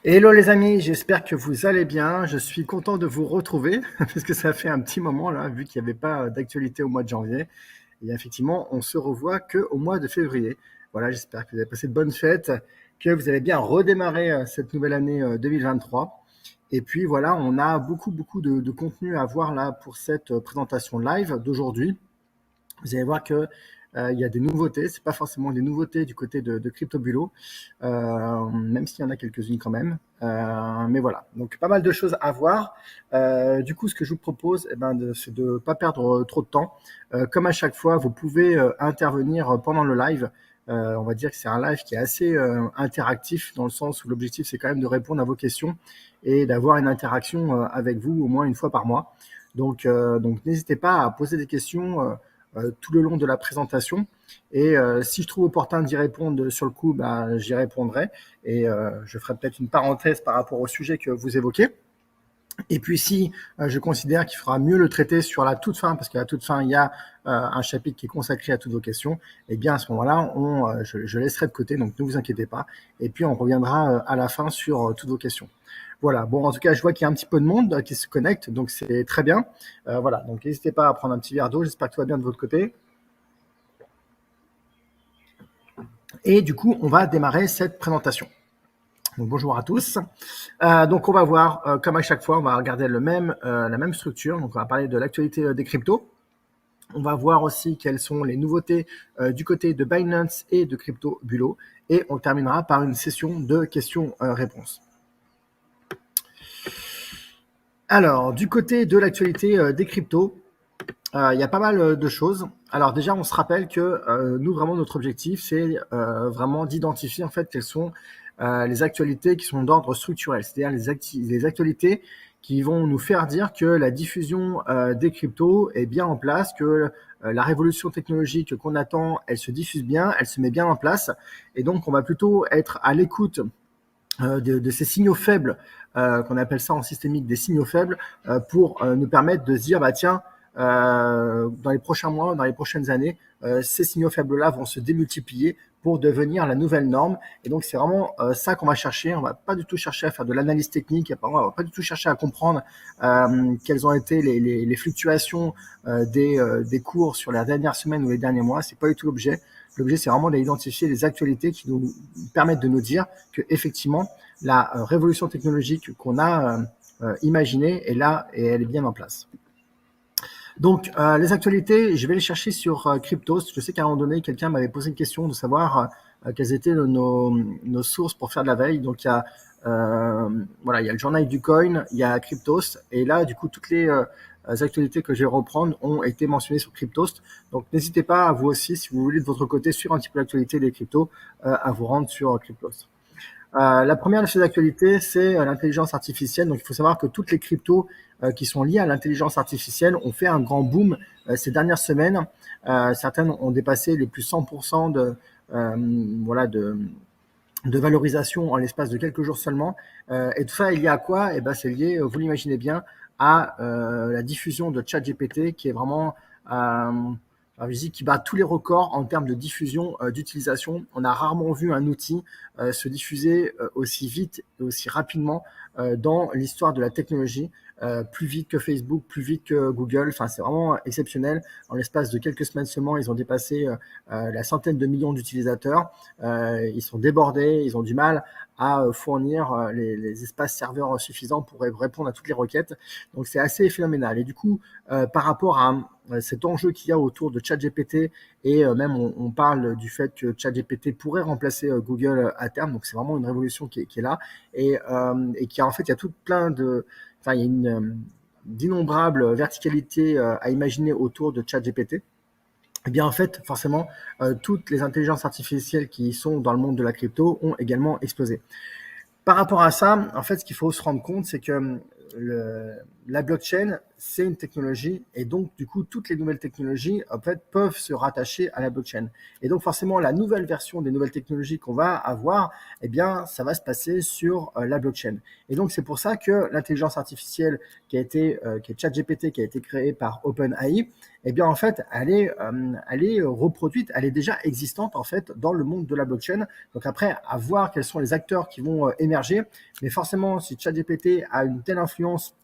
Hello les amis, j'espère que vous allez bien. Je suis content de vous retrouver parce que ça fait un petit moment là, vu qu'il n'y avait pas d'actualité au mois de janvier. Et effectivement, on se revoit qu'au mois de février. Voilà, j'espère que vous avez passé de bonnes fêtes, que vous avez bien redémarré cette nouvelle année 2023. Et puis voilà, on a beaucoup de contenu à voir là pour cette présentation live d'aujourd'hui. Vous allez voir que il y a des nouveautés. C'est pas forcément des nouveautés du côté de CryptoBulo, même s'il y en a quelques-unes quand même. Mais voilà, donc pas mal de choses à voir. Du coup, ce que je vous propose, c'est de ne pas perdre trop de temps. Comme à chaque fois, vous pouvez intervenir pendant le live. On va dire que c'est un live qui est assez interactif dans le sens où l'objectif c'est quand même de répondre à vos questions et d'avoir une interaction avec vous au moins une fois par mois. Donc n'hésitez pas à poser des questions tout le long de la présentation. Et si je trouve opportun d'y répondre sur le coup, j'y répondrai. Et je ferai peut-être une parenthèse par rapport au sujet que vous évoquez. Et puis si je considère qu'il faudra mieux le traiter sur la toute fin, parce qu'à la toute fin, il y a un chapitre qui est consacré à toutes vos questions, et bien à ce moment-là, je laisserai de côté, donc ne vous inquiétez pas. Et puis on reviendra à la fin sur toutes vos questions. Voilà, bon, en tout cas, je vois qu'il y a un petit peu de monde qui se connecte, donc c'est très bien. Voilà, donc n'hésitez pas à prendre un petit verre d'eau, j'espère que tout va bien de votre côté. Et du coup, on va démarrer cette présentation. Donc, bonjour à tous. Donc on va voir, comme à chaque fois, on va regarder la même structure. Donc on va parler de l'actualité des cryptos. On va voir aussi quelles sont les nouveautés du côté de Binance et de CryptoBulo. Et on terminera par une session de questions-réponses. Alors, du côté de l'actualité des cryptos, il y a pas mal de choses. Alors déjà, on se rappelle que nous, vraiment, notre objectif, c'est vraiment d'identifier en fait quelles sont les actualités qui sont d'ordre structurel, c'est-à-dire les actualités qui vont nous faire dire que la diffusion des cryptos est bien en place, que la révolution technologique qu'on attend, elle se diffuse bien, elle se met bien en place. Et donc, on va plutôt être à l'écoute de ces signaux faibles, qu'on appelle ça en systémique des signaux faibles, pour nous permettre de se dire, tiens, dans les prochains mois, dans les prochaines années, ces signaux faibles-là vont se démultiplier pour devenir la nouvelle norme. Et donc, c'est vraiment ça qu'on va chercher. On va pas du tout chercher à faire de l'analyse technique. On va pas du tout chercher à comprendre quelles ont été les fluctuations des cours sur les dernières semaines ou les derniers mois. C'est pas du tout l'objet. L'objet, c'est vraiment d'identifier les actualités qui nous permettent de nous dire que effectivement, la révolution technologique qu'on a imaginée est là et elle est bien en place. Donc, les actualités, je vais les chercher sur Cryptos. Je sais qu'à un moment donné, quelqu'un m'avait posé une question de savoir quelles étaient nos sources pour faire de la veille. Donc, il y a il y a le journal du coin, il y a Cryptos, et là, du coup, toutes les actualités que je vais reprendre ont été mentionnées sur Cryptos. Donc, n'hésitez pas, vous aussi, si vous voulez de votre côté suivre un petit peu l'actualité des cryptos, à vous rendre sur Cryptos. La première de ces actualités, c'est l'intelligence artificielle. Donc, il faut savoir que toutes les cryptos qui sont liées à l'intelligence artificielle ont fait un grand boom ces dernières semaines. Certaines ont dépassé les plus 100% de valorisation en l'espace de quelques jours seulement. Et tout ça, il y a à quoi? C'est lié, vous l'imaginez bien, à la diffusion de ChatGPT, qui est vraiment qui bat tous les records en termes de diffusion, d'utilisation. On a rarement vu un outil se diffuser aussi vite et aussi rapidement dans l'histoire de la technologie. Plus vite que Facebook, plus vite que Google. Enfin, c'est vraiment exceptionnel. En l'espace de quelques semaines seulement, ils ont dépassé la centaine de millions d'utilisateurs. Ils sont débordés, ils ont du mal à fournir les espaces serveurs suffisants pour répondre à toutes les requêtes. Donc, c'est assez phénoménal. Et du coup, par rapport à cet enjeu qu'il y a autour de ChatGPT et même on parle du fait que ChatGPT pourrait remplacer Google à terme. Donc, c'est vraiment une révolution qui est là et qui a en fait, il y a tout plein il y a d'innombrables verticalités à imaginer autour de ChatGPT. Eh bien, en fait, forcément, toutes les intelligences artificielles qui sont dans le monde de la crypto ont également explosé. Par rapport à ça, en fait, ce qu'il faut se rendre compte, c'est que la blockchain, c'est une technologie et donc du coup toutes les nouvelles technologies en fait peuvent se rattacher à la blockchain. Et donc forcément la nouvelle version des nouvelles technologies qu'on va avoir, eh bien ça va se passer sur la blockchain. Et donc c'est pour ça que l'intelligence artificielle qui est ChatGPT, qui a été créée par OpenAI, eh bien en fait elle est reproduite, elle est déjà existante en fait dans le monde de la blockchain. Donc après à voir quels sont les acteurs qui vont émerger, mais forcément si ChatGPT a une telle influence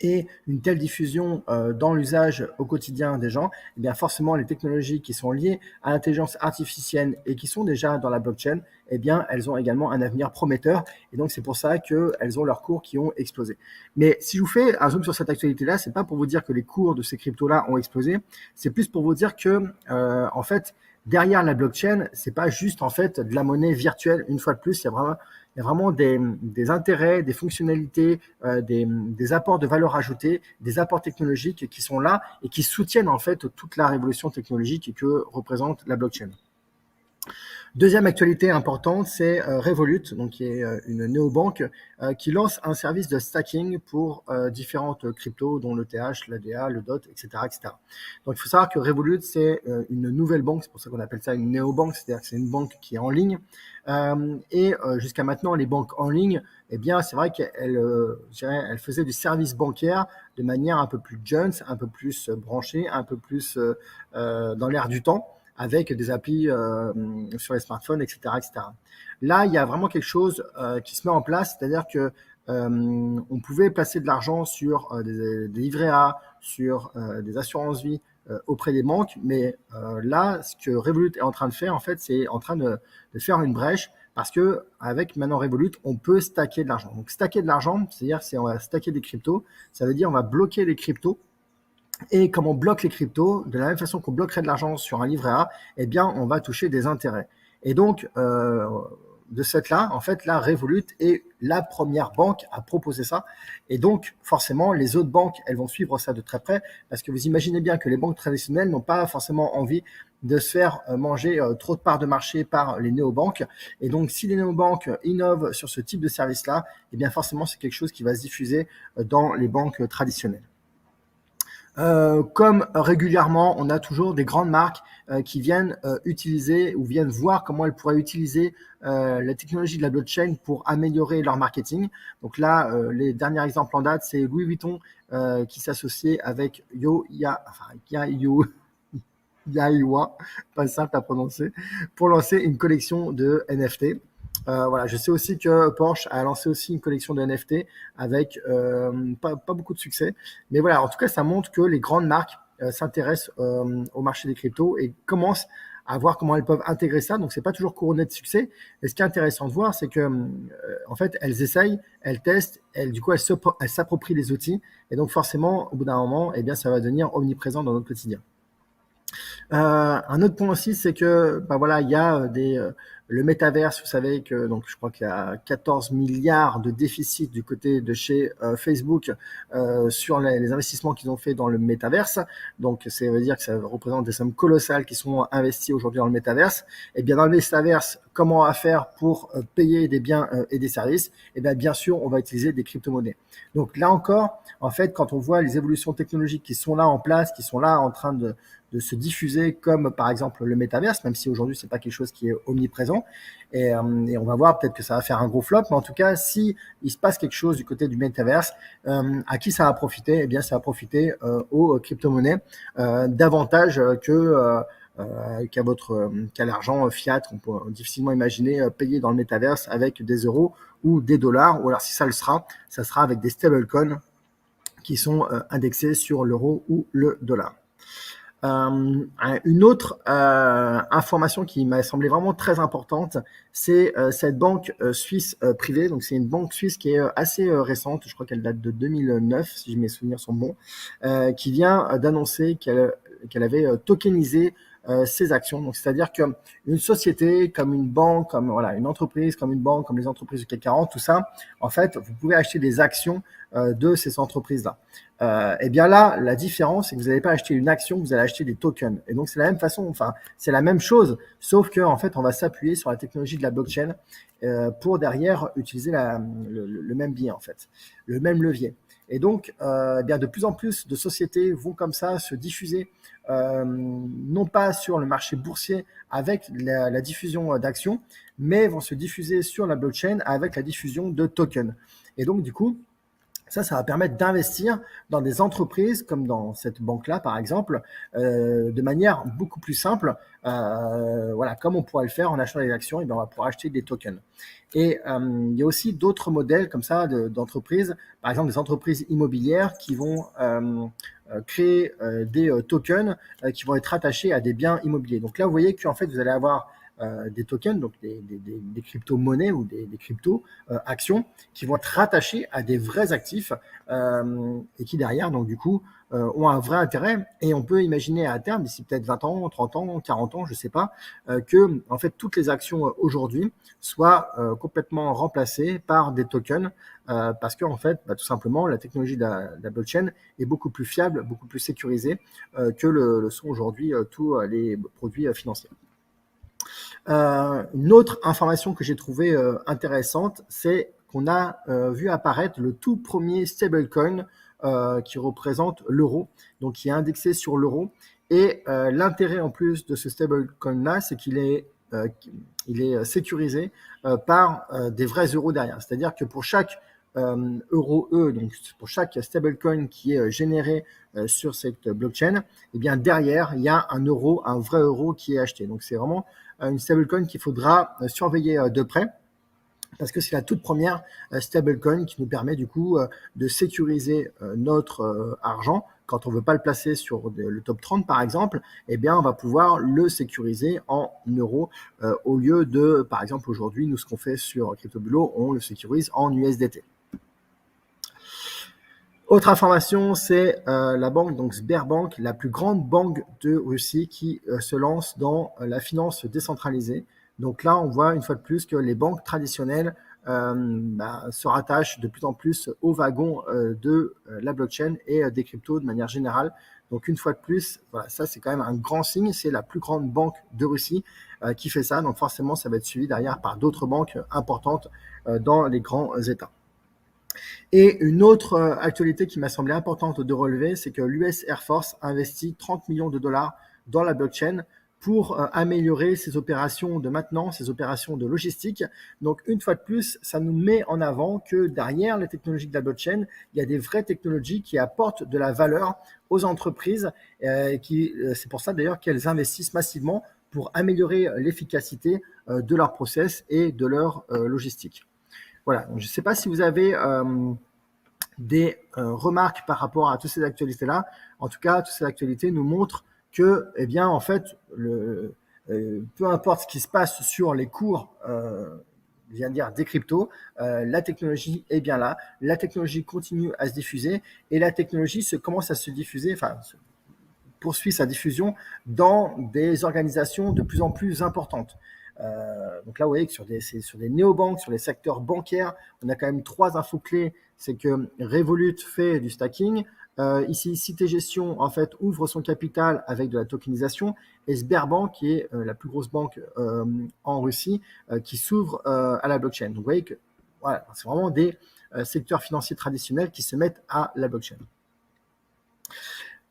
et une telle diffusion dans l'usage au quotidien des gens, eh bien forcément les technologies qui sont liées à l'intelligence artificielle et qui sont déjà dans la blockchain, eh bien elles ont également un avenir prometteur. Et donc c'est pour ça qu'elles ont leurs cours qui ont explosé. Mais si je vous fais un zoom sur cette actualité-là, c'est pas pour vous dire que les cours de ces cryptos-là ont explosé, c'est plus pour vous dire que en fait derrière la blockchain, c'est pas juste en fait de la monnaie virtuelle. Une fois de plus, il y a vraiment des intérêts, des fonctionnalités, des apports de valeur ajoutée, des apports technologiques qui sont là et qui soutiennent en fait toute la révolution technologique que représente la blockchain. Deuxième actualité importante, c'est Revolut, donc qui est une néobanque qui lance un service de stacking pour différentes cryptos, dont l'ETH, l'ADA, le DOT, etc., etc. Donc il faut savoir que Revolut, c'est une nouvelle banque, c'est pour ça qu'on appelle ça une néobanque, c'est-à-dire que c'est une banque qui est en ligne. Jusqu'à maintenant, les banques en ligne, eh bien, c'est vrai qu'elles faisaient du service bancaire de manière un peu plus jeune, un peu plus branchée, un peu plus dans l'air du temps, avec des applis sur les smartphones, etc., etc. Là, il y a vraiment quelque chose qui se met en place, c'est-à-dire que on pouvait placer de l'argent sur des livrets A, sur des assurances-vie auprès des banques, mais là, ce que Revolut est en train de faire, en fait, c'est en train de faire une brèche parce que avec maintenant Revolut, on peut stacker de l'argent. Donc stacker de l'argent, c'est-à-dire on va stacker des cryptos, ça veut dire on va bloquer les cryptos. Et comme on bloque les cryptos, de la même façon qu'on bloquerait de l'argent sur un livret A, eh bien, on va toucher des intérêts. Et donc, de cette là, en fait, là, Revolut est la première banque à proposer ça. Et donc, forcément, les autres banques, elles vont suivre ça de très près, parce que vous imaginez bien que les banques traditionnelles n'ont pas forcément envie de se faire manger trop de parts de marché par les néobanques. Et donc, si les néobanques innovent sur ce type de service-là, eh bien, forcément, c'est quelque chose qui va se diffuser dans les banques traditionnelles. Comme régulièrement, on a toujours des grandes marques qui viennent utiliser ou viennent voir comment elles pourraient utiliser la technologie de la blockchain pour améliorer leur marketing. Donc là, les derniers exemples en date, c'est Louis Vuitton qui s'associe avec Yaiwa, pas simple à prononcer, pour lancer une collection de NFT. Voilà, je sais aussi que Porsche a lancé aussi une collection de NFT avec pas beaucoup de succès. Mais voilà, en tout cas, ça montre que les grandes marques s'intéressent au marché des cryptos et commencent à voir comment elles peuvent intégrer ça. Donc, c'est pas toujours couronné de succès. Et ce qui est intéressant de voir, c'est que en fait, elles essayent, elles testent, du coup, elles s'approprient les outils. Et donc, forcément, au bout d'un moment, eh bien, ça va devenir omniprésent dans notre quotidien. Un autre point aussi, c'est que bah voilà, il y a le métaverse. Vous savez que donc je crois qu'il y a 14 milliards de déficit du côté de chez Facebook sur les investissements qu'ils ont fait dans le métaverse. Donc ça veut dire que ça représente des sommes colossales qui sont investies aujourd'hui dans le métaverse. Et bien dans le métaverse, comment on va faire pour payer des biens et des services? Et bien sûr, on va utiliser des crypto-monnaies. Donc là encore, en fait, quand on voit les évolutions technologiques qui sont là en place, qui sont là en train de se diffuser, comme par exemple le métaverse, même si aujourd'hui c'est pas quelque chose qui est omniprésent. Et on va voir, peut-être que ça va faire un gros flop, mais en tout cas, si il se passe quelque chose du côté du métaverse, à qui ça va profiter? Eh bien, ça va profiter aux crypto-monnaies davantage qu'à l'argent fiat. On peut difficilement imaginer payer dans le métaverse avec des euros ou des dollars, ou alors si ça le sera, ça sera avec des stablecoins qui sont indexés sur l'euro ou le dollar. Une autre information qui m'a semblé vraiment très importante, c'est cette banque suisse privée. Donc c'est une banque suisse qui est assez récente, je crois qu'elle date de 2009 si mes souvenirs sont bons, qui vient d'annoncer qu'elle avait tokenisé ses actions. Donc c'est-à-dire que une société comme une banque, comme voilà une entreprise, comme une banque, comme les entreprises du CAC 40, tout ça, en fait, vous pouvez acheter des actions de ces entreprises-là. Et bien là, la différence, c'est que vous n'allez pas acheter une action, vous allez acheter des tokens. Et donc c'est la même façon, enfin c'est la même chose, sauf que en fait, on va s'appuyer sur la technologie de la blockchain pour derrière utiliser le même biais en fait, le même levier. Et donc, eh bien, de plus en plus de sociétés vont comme ça se diffuser, non pas sur le marché boursier avec la diffusion d'actions, mais vont se diffuser sur la blockchain avec la diffusion de tokens. Et donc, du coup, ça va permettre d'investir dans des entreprises comme dans cette banque-là, par exemple, de manière beaucoup plus simple. Voilà, comme on pourrait le faire en achetant des actions, et bien on va pouvoir acheter des tokens. Et il y a aussi d'autres modèles comme ça d'entreprises, par exemple des entreprises immobilières qui vont créer des tokens qui vont être attachés à des biens immobiliers. Donc là, vous voyez qu'en fait, vous allez avoir des tokens, donc des crypto-monnaies ou des crypto-actions qui vont être rattachés à des vrais actifs et qui derrière, donc du coup, ont un vrai intérêt. Et on peut imaginer à terme, d'ici peut-être 20 ans, 30 ans, 40 ans, je ne sais pas, que en fait toutes les actions aujourd'hui soient complètement remplacées par des tokens parce que en fait, tout simplement, la technologie de la blockchain est beaucoup plus fiable, beaucoup plus sécurisée que le sont aujourd'hui tous les produits financiers. Une autre information que j'ai trouvée intéressante, c'est qu'on a vu apparaître le tout premier stablecoin qui représente l'euro, donc qui est indexé sur l'euro. Et l'intérêt en plus de ce stablecoin-là, c'est qu'il est, il est sécurisé par des vrais euros derrière. C'est-à-dire que pour chaque euro E, donc pour chaque stablecoin qui est généré sur cette blockchain, eh bien derrière, il y a un euro, un vrai euro qui est acheté. Donc c'est vraiment une stablecoin qu'il faudra surveiller de près parce que c'est la toute première stablecoin qui nous permet du coup de sécuriser notre argent. Quand on ne veut pas le placer sur le top 30 par exemple, eh bien on va pouvoir le sécuriser en euros au lieu de, par exemple aujourd'hui, nous ce qu'on fait sur CryptoBulo, on le sécurise en USDT. Autre information, c'est la banque, donc Sberbank, la plus grande banque de Russie qui se lance dans la finance décentralisée. Donc là, on voit une fois de plus que les banques traditionnelles se rattachent de plus en plus au wagon de la blockchain et des cryptos de manière générale. Donc une fois de plus, voilà, ça c'est quand même un grand signe. C'est la plus grande banque de Russie qui fait ça. Donc forcément, ça va être suivi derrière par d'autres banques importantes dans les grands États. Et une autre actualité qui m'a semblé importante de relever, c'est que l'US Air Force investit 30 millions de dollars dans la blockchain pour améliorer ses opérations de maintenance, ses opérations de logistique. Donc, une fois de plus, ça nous met en avant que derrière les technologies de la blockchain, il y a des vraies technologies qui apportent de la valeur aux entreprises. C'est pour ça d'ailleurs qu'elles investissent massivement pour améliorer l'efficacité de leur process et de leur logistique. Voilà, je ne sais pas si vous avez des remarques par rapport à toutes ces actualités-là. En tout cas, toutes ces actualités nous montrent que, eh bien, en fait, peu importe ce qui se passe sur les cours, je viens de dire des cryptos, la technologie est bien là, la technologie continue à se diffuser et la technologie commence à se diffuser, enfin, poursuit sa diffusion dans des organisations de plus en plus importantes. Donc là, vous voyez que sur des néobanques, sur les secteurs bancaires, on a quand même 3 infos clés. C'est que Revolut fait du stacking. Ici, Cité Gestion, en fait, ouvre son capital avec de la tokenisation. Et Sberbank, qui est la plus grosse banque en Russie, qui s'ouvre à la blockchain. Donc vous voyez que voilà, c'est vraiment des secteurs financiers traditionnels qui se mettent à la blockchain.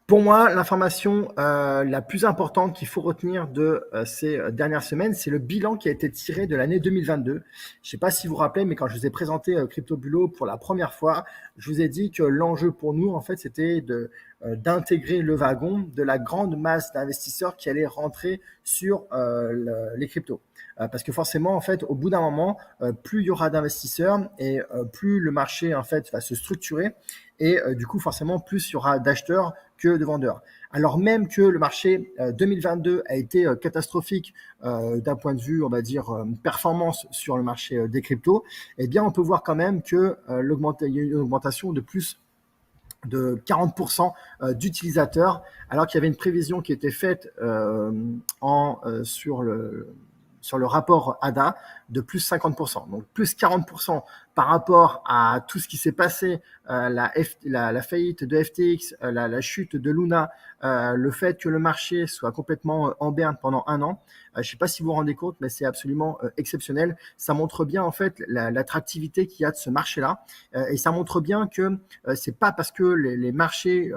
Pour moi, l'information la plus importante qu'il faut retenir de ces dernières semaines, c'est le bilan qui a été tiré de l'année 2022. Je ne sais pas si vous vous rappelez, mais quand je vous ai présenté CryptoBulo pour la première fois, je vous ai dit que l'enjeu pour nous, en fait, c'était d'intégrer le wagon de la grande masse d'investisseurs qui allaient rentrer sur les cryptos. Parce que forcément, en fait, au bout d'un moment, plus il y aura d'investisseurs et plus le marché, en fait, va se structurer. Et du coup, forcément, plus il y aura d'acheteurs que de vendeurs. Alors même que le marché 2022 a été catastrophique d'un point de vue, on va dire, performance sur le marché des cryptos, eh bien, on peut voir quand même que il y a eu une augmentation de plus de 40% d'utilisateurs, alors qu'il y avait une prévision qui était faite sur sur le rapport ADA de plus 50%. Donc plus 40% par rapport à tout ce qui s'est passé, la faillite de FTX, la chute de Luna, le fait que le marché soit complètement en berne pendant un an. Je ne sais pas si vous vous rendez compte, mais c'est absolument exceptionnel. Ça montre bien en fait l'attractivité qu'il y a de ce marché-là, et ça montre bien que c'est pas parce que les marchés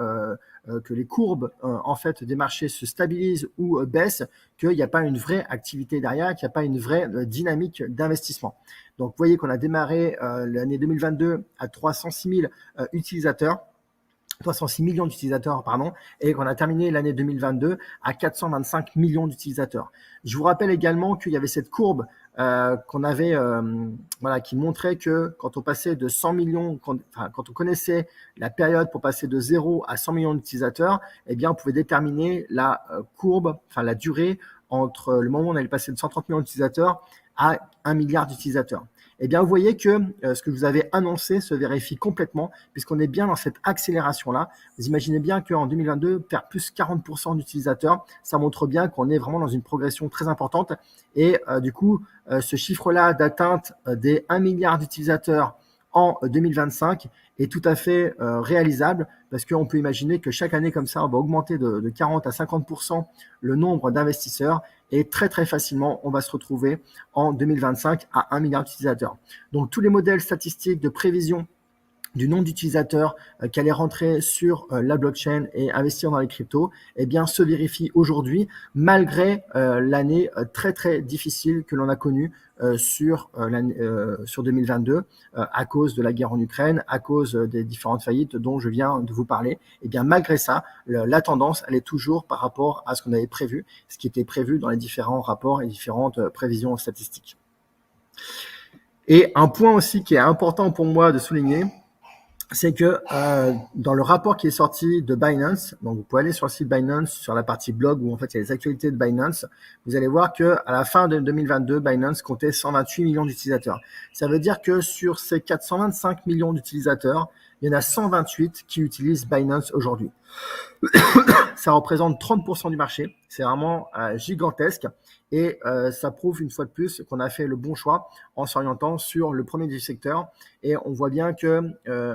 que les courbes en fait des marchés se stabilisent ou baissent qu'il n'y a pas une vraie activité derrière, qu'il n'y a pas une vraie dynamique d'investissement. Donc, vous voyez qu'on a démarré l'année 2022 à 306 000 utilisateurs. 306 millions d'utilisateurs, pardon, et qu'on a terminé l'année 2022 à 425 millions d'utilisateurs. Je vous rappelle également qu'il y avait cette courbe qu'on avait, voilà, qui montrait que quand on passait de 100 millions, quand on connaissait la période pour passer de 0 à 100 millions d'utilisateurs, eh bien, on pouvait déterminer la courbe, enfin la durée entre le moment où on allait passer de 130 millions d'utilisateurs à 1 milliard d'utilisateurs. Eh bien, vous voyez que ce que vous avez annoncé se vérifie complètement, puisqu'on est bien dans cette accélération-là. Vous imaginez bien qu'en 2022, faire plus 40% d'utilisateurs, ça montre bien qu'on est vraiment dans une progression très importante. Et du coup, ce chiffre-là d'atteinte des 1 milliard d'utilisateurs en 2025 est tout à fait réalisable, parce qu'on peut imaginer que chaque année comme ça, on va augmenter de 40 à 50% le nombre d'investisseurs, et très très facilement, on va se retrouver en 2025 à 1 milliard d'utilisateurs. Donc tous les modèles statistiques de prévision du nombre d'utilisateurs qui allaient rentrer sur la blockchain et investir dans les cryptos, eh bien, se vérifie aujourd'hui, malgré l'année très très difficile que l'on a connue sur 2022 à cause de la guerre en Ukraine, à cause des différentes faillites dont je viens de vous parler. Eh bien, malgré ça, la tendance, elle est toujours par rapport à ce qu'on avait prévu, ce qui était prévu dans les différents rapports et différentes prévisions statistiques. Et un point aussi qui est important pour moi de souligner, c'est que dans le rapport qui est sorti de Binance, donc vous pouvez aller sur le site Binance, sur la partie blog où en fait il y a les actualités de Binance, vous allez voir que à la fin de 2022, Binance comptait 128 millions d'utilisateurs. Ça veut dire que sur ces 425 millions d'utilisateurs, il y en a 128 qui utilisent Binance aujourd'hui. Ça représente 30% du marché, c'est vraiment gigantesque, et ça prouve une fois de plus qu'on a fait le bon choix en s'orientant sur le premier du secteur. Et on voit bien que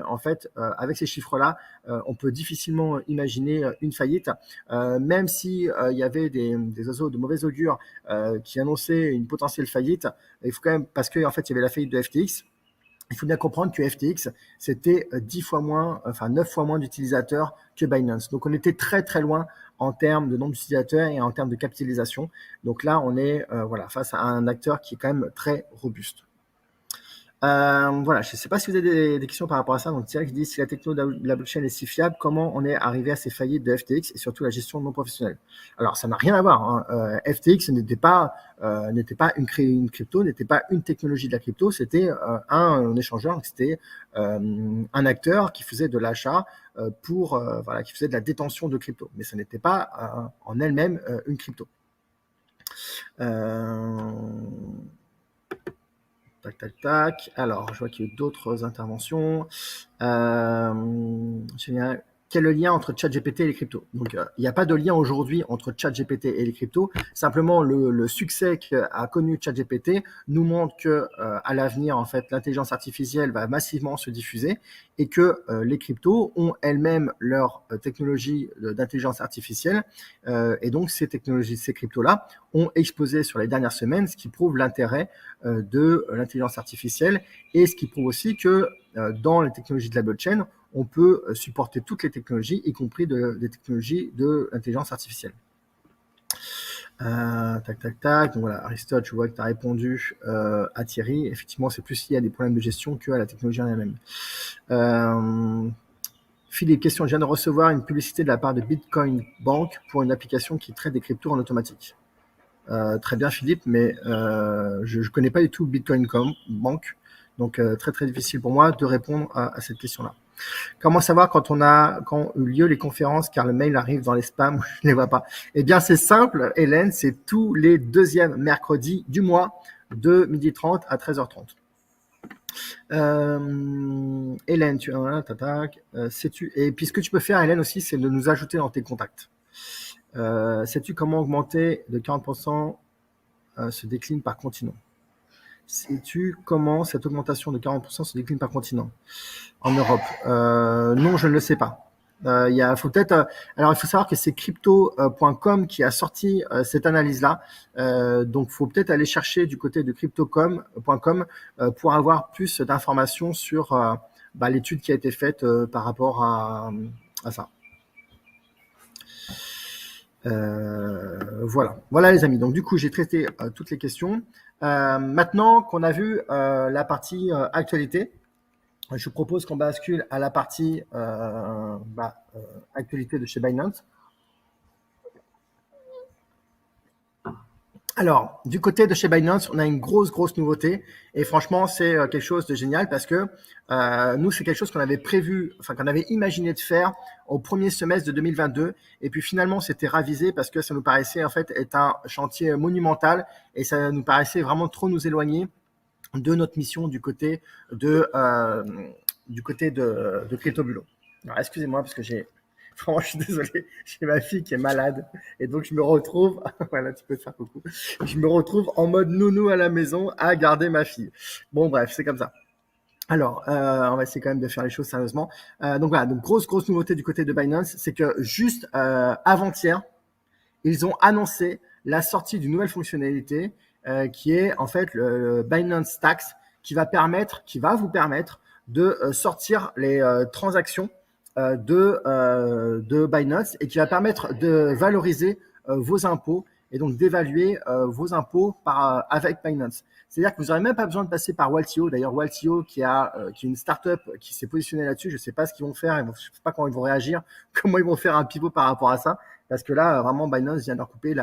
en fait avec ces chiffres-là, on peut difficilement imaginer une faillite, même si il y avait des oiseaux de mauvais augure qui annonçaient une potentielle faillite. Il faut quand même, parce que en fait il y avait la faillite de FTX. Il faut bien comprendre que FTX, c'était 10 fois moins, enfin 9 fois moins d'utilisateurs que Binance. Donc, on était très, très loin en termes de nombre d'utilisateurs et en termes de capitalisation. Donc là, on est voilà, face à un acteur qui est quand même très robuste. Voilà, je ne sais pas si vous avez des questions par rapport à ça. Donc, Thierry qui dit si la techno de la blockchain est si fiable, comment on est arrivé à ces faillites de FTX et surtout la gestion non professionnelle. Alors, ça n'a rien à voir. Hein. FTX n'était pas une crypto, n'était pas une technologie de la crypto, c'était un échangeur, c'était un acteur qui faisait de l'achat pour voilà, qui faisait de la détention de crypto, mais ça n'était pas en elle-même une crypto. Tac, tac, tac. Alors, je vois qu'il y a eu d'autres interventions. Quel est le lien entre ChatGPT et les cryptos? Donc, il n'y a pas de lien aujourd'hui entre ChatGPT et les cryptos. Simplement, le succès qu'a connu ChatGPT nous montre que à l'avenir, en fait, l'intelligence artificielle va massivement se diffuser et que les cryptos ont elles-mêmes leur technologie d'intelligence artificielle. Et donc, ces technologies, ces cryptos-là, ont explosé sur les dernières semaines, ce qui prouve l'intérêt de l'intelligence artificielle et ce qui prouve aussi que dans les technologies de la blockchain, on peut supporter toutes les technologies, y compris des technologies de l'intelligence artificielle. Tac, tac, tac. Donc voilà, Aristote, je vois que tu as répondu à Thierry. Effectivement, c'est plus lié à des problèmes de gestion qu'à la technologie en elle-même. Philippe, question, je viens de recevoir une publicité de la part de Bitcoin Bank pour une application qui traite des cryptos en automatique. Très bien, Philippe, mais je ne connais pas du tout Bitcoin Bank, donc très très difficile pour moi de répondre à cette question-là. Comment savoir quand ont eu lieu les conférences, car le mail arrive dans les spams, je ne les vois pas? Eh bien, c'est simple, Hélène, c'est tous les deuxièmes mercredis du mois de 12h30 à 13h30. Hélène, sais-tu, et puis ce que tu peux faire, Hélène, aussi, c'est de nous ajouter dans tes contacts. Sais-tu comment augmenter de 40% se décline par continent? Sais-tu comment cette augmentation de 40% se décline par continent en Europe? Non, je ne le sais pas. Faut peut-être. Alors, il faut savoir que c'est crypto.com qui a sorti cette analyse-là. Donc, il faut peut-être aller chercher du côté de crypto.com pour avoir plus d'informations sur l'étude qui a été faite par rapport à ça. Voilà les amis. Donc du coup, j'ai traité toutes les questions. Maintenant qu'on a vu la partie actualité, je vous propose qu'on bascule à la partie actualité de chez Binance. Alors, du côté de chez Binance, on a une grosse nouveauté et franchement, c'est quelque chose de génial parce que nous, c'est quelque chose qu'on avait prévu, enfin qu'on avait imaginé de faire au premier semestre de 2022 et puis finalement, c'était ravisé parce que ça nous paraissait en fait être un chantier monumental et ça nous paraissait vraiment trop nous éloigner de notre mission du côté de CryptoBulo. Alors, excusez-moi parce que Franchement, je suis désolé, j'ai ma fille qui est malade et donc je me retrouve, voilà, tu peux te faire coucou, je me retrouve en mode nounou à la maison à garder ma fille. Bon, bref, c'est comme ça. Alors, on va essayer quand même de faire les choses sérieusement. Donc voilà, donc grosse nouveauté du côté de Binance, c'est que juste avant-hier, ils ont annoncé la sortie d'une nouvelle fonctionnalité qui est en fait le Binance Tax qui va vous permettre de sortir les transactions de Binance et qui va permettre de valoriser vos impôts et donc d'évaluer vos impôts avec Binance. C'est-à-dire que vous n'aurez même pas besoin de passer par Waltio. D'ailleurs, Waltio qui est une startup qui s'est positionnée là-dessus, je ne sais pas ce qu'ils vont faire, je ne sais pas comment ils vont réagir, comment ils vont faire un pivot par rapport à ça, parce que là, vraiment, Binance vient de leur couper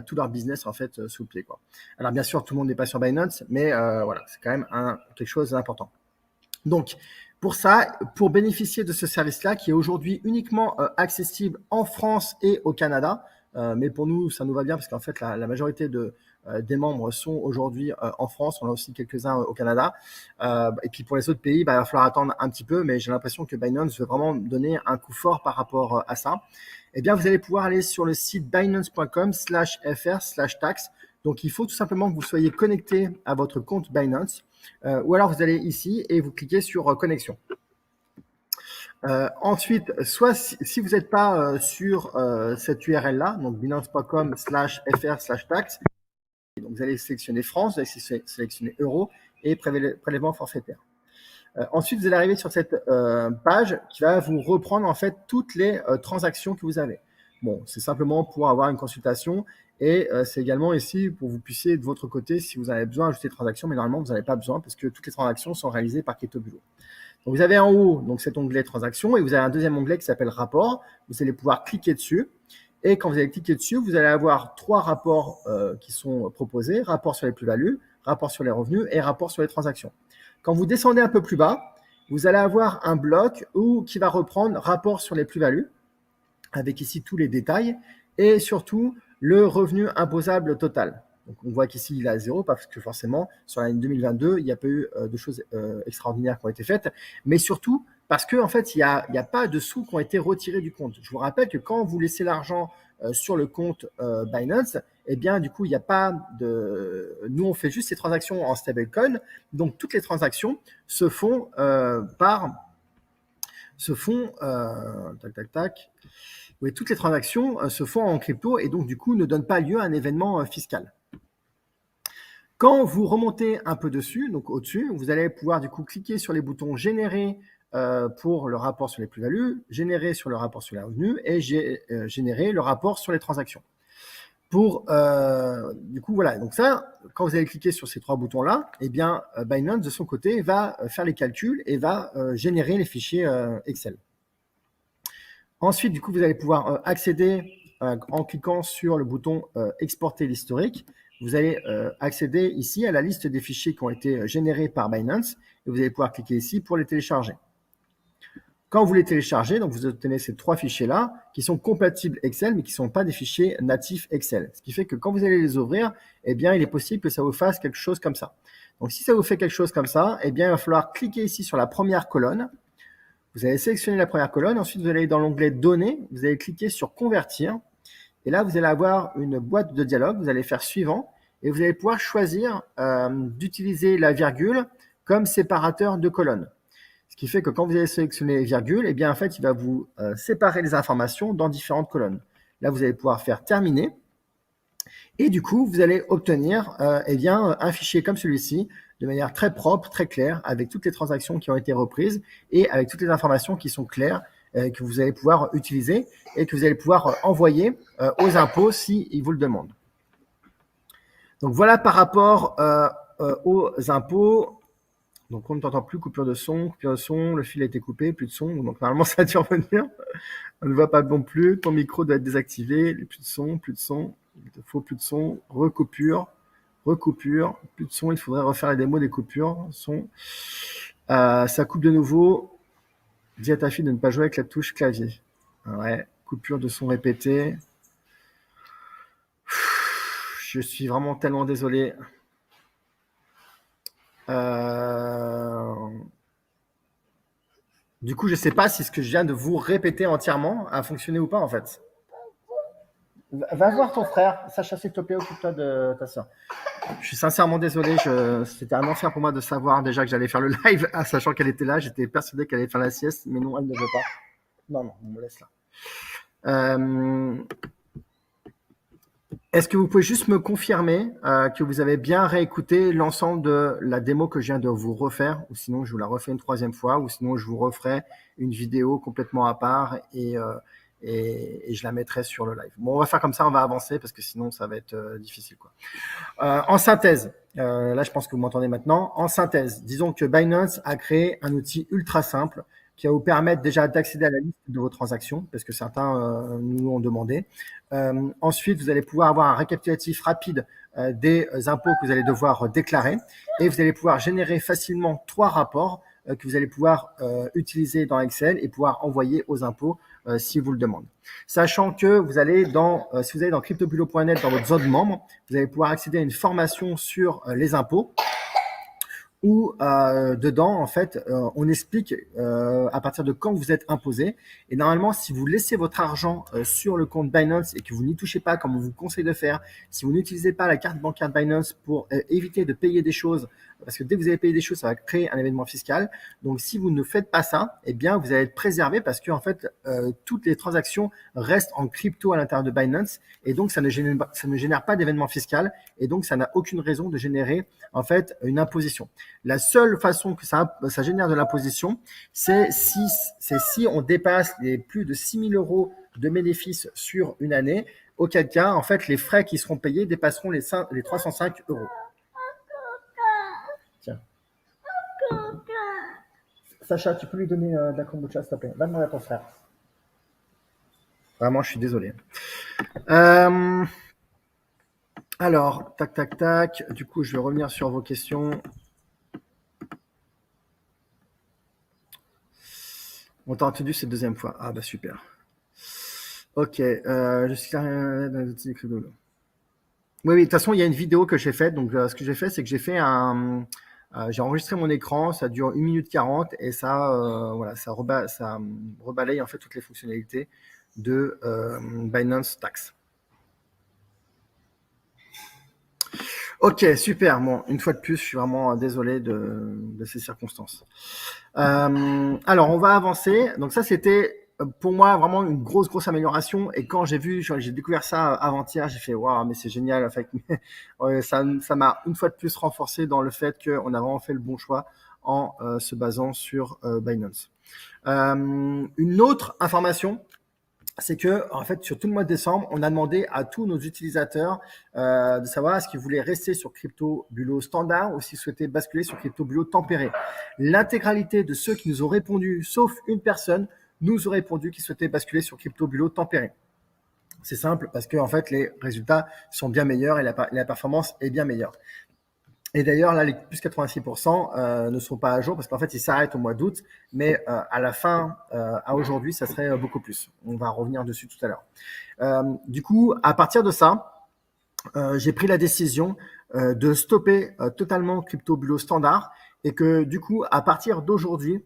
tout leur business en fait sous le pied, quoi. Alors bien sûr, tout le monde n'est pas sur Binance, mais voilà, c'est quand même quelque chose d'important. Donc, pour ça, pour bénéficier de ce service-là, qui est aujourd'hui uniquement accessible en France et au Canada, mais pour nous, ça nous va bien parce qu'en fait, la majorité des membres sont aujourd'hui en France. On a aussi quelques-uns au Canada. Et puis pour les autres pays, il va falloir attendre un petit peu, mais j'ai l'impression que Binance veut vraiment donner un coup fort par rapport à ça. Eh bien, vous allez pouvoir aller sur le site binance.com/fr/tax. Donc, il faut tout simplement que vous soyez connecté à votre compte Binance. Ou alors, vous allez ici et vous cliquez sur connexion. Ensuite, soit si vous n'êtes pas sur cette URL-là, donc binance.com/fr/tax, donc vous allez sélectionner France, vous allez sélectionner euro et prélèvement forfaitaire. Ensuite, vous allez arriver sur cette page qui va vous reprendre en fait toutes les transactions que vous avez. Bon, c'est simplement pour avoir une consultation et c'est également ici pour que vous puissiez de votre côté, si vous avez besoin d'ajouter des transactions, mais normalement vous n'avez pas besoin parce que toutes les transactions sont réalisées par CryptoBulo. Donc vous avez en haut donc cet onglet transactions et vous avez un deuxième onglet qui s'appelle rapport. Vous allez pouvoir cliquer dessus et quand vous allez cliquer dessus, vous allez avoir 3 rapports qui sont proposés, rapport sur les plus-values, rapport sur les revenus et rapport sur les transactions. Quand vous descendez un peu plus bas, vous allez avoir un bloc qui va reprendre rapport sur les plus-values, avec ici tous les détails, et surtout le revenu imposable total. Donc on voit qu'ici il est à 0, parce que forcément, sur l'année 2022, il n'y a pas eu de choses extraordinaires qui ont été faites, mais surtout parce qu'en fait, il n'y a pas de sous qui ont été retirés du compte. Je vous rappelle que quand vous laissez l'argent sur le compte Binance, eh bien, du coup, il n'y a pas de. Nous, on fait juste ces transactions en stablecoin. Donc, toutes les transactions se font Oui, toutes les transactions se font en crypto et donc, du coup, ne donnent pas lieu à un événement fiscal. Quand vous remontez un peu dessus, donc au-dessus, vous allez pouvoir, du coup, cliquer sur les boutons générer pour le rapport sur les plus-values, générer sur le rapport sur les revenus et générer le rapport sur les transactions. Du coup, voilà. Donc ça, quand vous allez cliquer sur ces 3 boutons-là, eh bien, Binance, de son côté, va faire les calculs et va générer les fichiers Excel. Ensuite, du coup, vous allez pouvoir accéder en cliquant sur le bouton exporter l'historique. Vous allez accéder ici à la liste des fichiers qui ont été générés par Binance et vous allez pouvoir cliquer ici pour les télécharger. Quand vous les téléchargez, donc vous obtenez ces 3 fichiers-là qui sont compatibles Excel, mais qui ne sont pas des fichiers natifs Excel. Ce qui fait que quand vous allez les ouvrir, eh bien, il est possible que ça vous fasse quelque chose comme ça. Donc, si ça vous fait quelque chose comme ça, eh bien, il va falloir cliquer ici sur la première colonne. Vous allez sélectionner la première colonne. Ensuite, vous allez dans l'onglet Données. Vous allez cliquer sur Convertir. Et là, vous allez avoir une boîte de dialogue. Vous allez faire Suivant. et vous allez pouvoir choisir d'utiliser la virgule comme séparateur de colonnes. Ce qui fait que quand vous allez sélectionner virgule, eh bien, en fait, il va vous séparer les informations dans différentes colonnes. Là, vous allez pouvoir faire terminer. Et du coup, vous allez obtenir eh bien, un fichier comme celui-ci, de manière très propre, très claire, avec toutes les transactions qui ont été reprises et avec toutes les informations qui sont claires, que vous allez pouvoir utiliser et que vous allez pouvoir envoyer aux impôts s'ils vous le demandent. Donc voilà par rapport aux impôts. Donc on ne t'entend plus, coupure de son, le fil a été coupé, plus de son, donc normalement ça a dû revenir. On ne voit pas non plus, ton micro doit être désactivé, plus de son, il te faut plus de son, recoupure, plus de son, il faudrait refaire la démo des coupures, son. Ça coupe de nouveau, dis à ta fille de ne pas jouer avec la touche clavier. Ouais, coupure de son répétée. Je suis vraiment tellement désolé. Du coup, je ne sais pas si ce que je viens de vous répéter entièrement a fonctionné ou pas, en fait. Va voir ton frère. Sacha, s'il te plaît, occupe-toi de ta soeur. Je suis sincèrement désolé. C'était un enfer pour moi de savoir déjà que j'allais faire le live, sachant qu'elle était là. J'étais persuadé qu'elle allait faire la sieste, mais non, elle ne veut pas. Non, on me laisse là. Est-ce que vous pouvez juste me confirmer que vous avez bien réécouté l'ensemble de la démo que je viens de vous refaire, ou sinon je vous la refais une troisième fois, ou sinon je vous referai une vidéo complètement à part et je la mettrai sur le live. Bon, on va faire comme ça, on va avancer parce que sinon ça va être difficile, quoi. En synthèse, là je pense que vous m'entendez maintenant. En synthèse, disons que Binance a créé un outil ultra simple qui va vous permettre déjà d'accéder à la liste de vos transactions, parce que certains nous l'ont demandé. Ensuite, vous allez pouvoir avoir un récapitulatif rapide des impôts que vous allez devoir déclarer, et vous allez pouvoir générer facilement 3 rapports que vous allez pouvoir utiliser dans Excel et pouvoir envoyer aux impôts si vous le demandez. Sachant que vous allez si vous allez dans cryptobulot.net dans votre zone membre, vous allez pouvoir accéder à une formation sur les impôts, où dedans, en fait, on explique à partir de quand vous êtes imposé. Et normalement, si vous laissez votre argent sur le compte Binance et que vous n'y touchez pas comme on vous conseille de faire, si vous n'utilisez pas la carte bancaire Binance pour éviter de payer des choses, parce que dès que vous allez payer des choses, ça va créer un événement fiscal. Donc, si vous ne faites pas ça, eh bien, vous allez être préservé parce que en fait, toutes les transactions restent en crypto à l'intérieur de Binance et donc ça ne génère pas d'événement fiscal et donc ça n'a aucune raison de générer en fait une imposition. La seule façon que ça génère de l'imposition, c'est si on dépasse les plus de 6 000 euros de bénéfices sur une année, auquel cas, en fait, les frais qui seront payés dépasseront les 305 euros. Tiens. Sacha, tu peux lui donner de la kombucha, s'il te plaît. Va demander à ton frère. Vraiment, je suis désolé. Alors, tac. Du coup, je vais revenir sur vos questions. On t'a entendu cette deuxième fois. Ah bah super. Ok, je suis là dans les outils de crypto. Oui, de toute façon, il y a une vidéo que j'ai faite. Donc, ce que j'ai fait, c'est que j'ai enregistré mon écran, ça dure 1 minute 40 et ça, voilà, ça rebalaye en fait toutes les fonctionnalités de Binance Tax. Ok, super. Bon, une fois de plus, je suis vraiment désolé de ces circonstances. Alors, on va avancer. Donc ça, c'était pour moi vraiment une grosse amélioration. Et quand j'ai découvert ça avant-hier, j'ai fait waouh, mais c'est génial. En fait, ça m'a une fois de plus renforcé dans le fait qu'on a vraiment fait le bon choix en se basant sur Binance. Une autre information, c'est que en fait sur tout le mois de décembre, on a demandé à tous nos utilisateurs de savoir est-ce qu'ils voulaient rester sur Crypto Bulot standard ou s'ils souhaitaient basculer sur Crypto Bulot tempéré. L'intégralité de ceux qui nous ont répondu, sauf une personne, nous ont répondu qu'ils souhaitaient basculer sur Crypto Bulot tempéré. C'est simple parce que en fait les résultats sont bien meilleurs et la performance est bien meilleure. Et d'ailleurs, là, les plus 86% ne sont pas à jour parce qu'en fait, ils s'arrêtent au mois d'août, mais à la fin, à aujourd'hui, ça serait beaucoup plus. On va revenir dessus tout à l'heure. Du coup, à partir de ça, j'ai pris la décision de stopper totalement Crypto Bulot standard et que du coup, à partir d'aujourd'hui,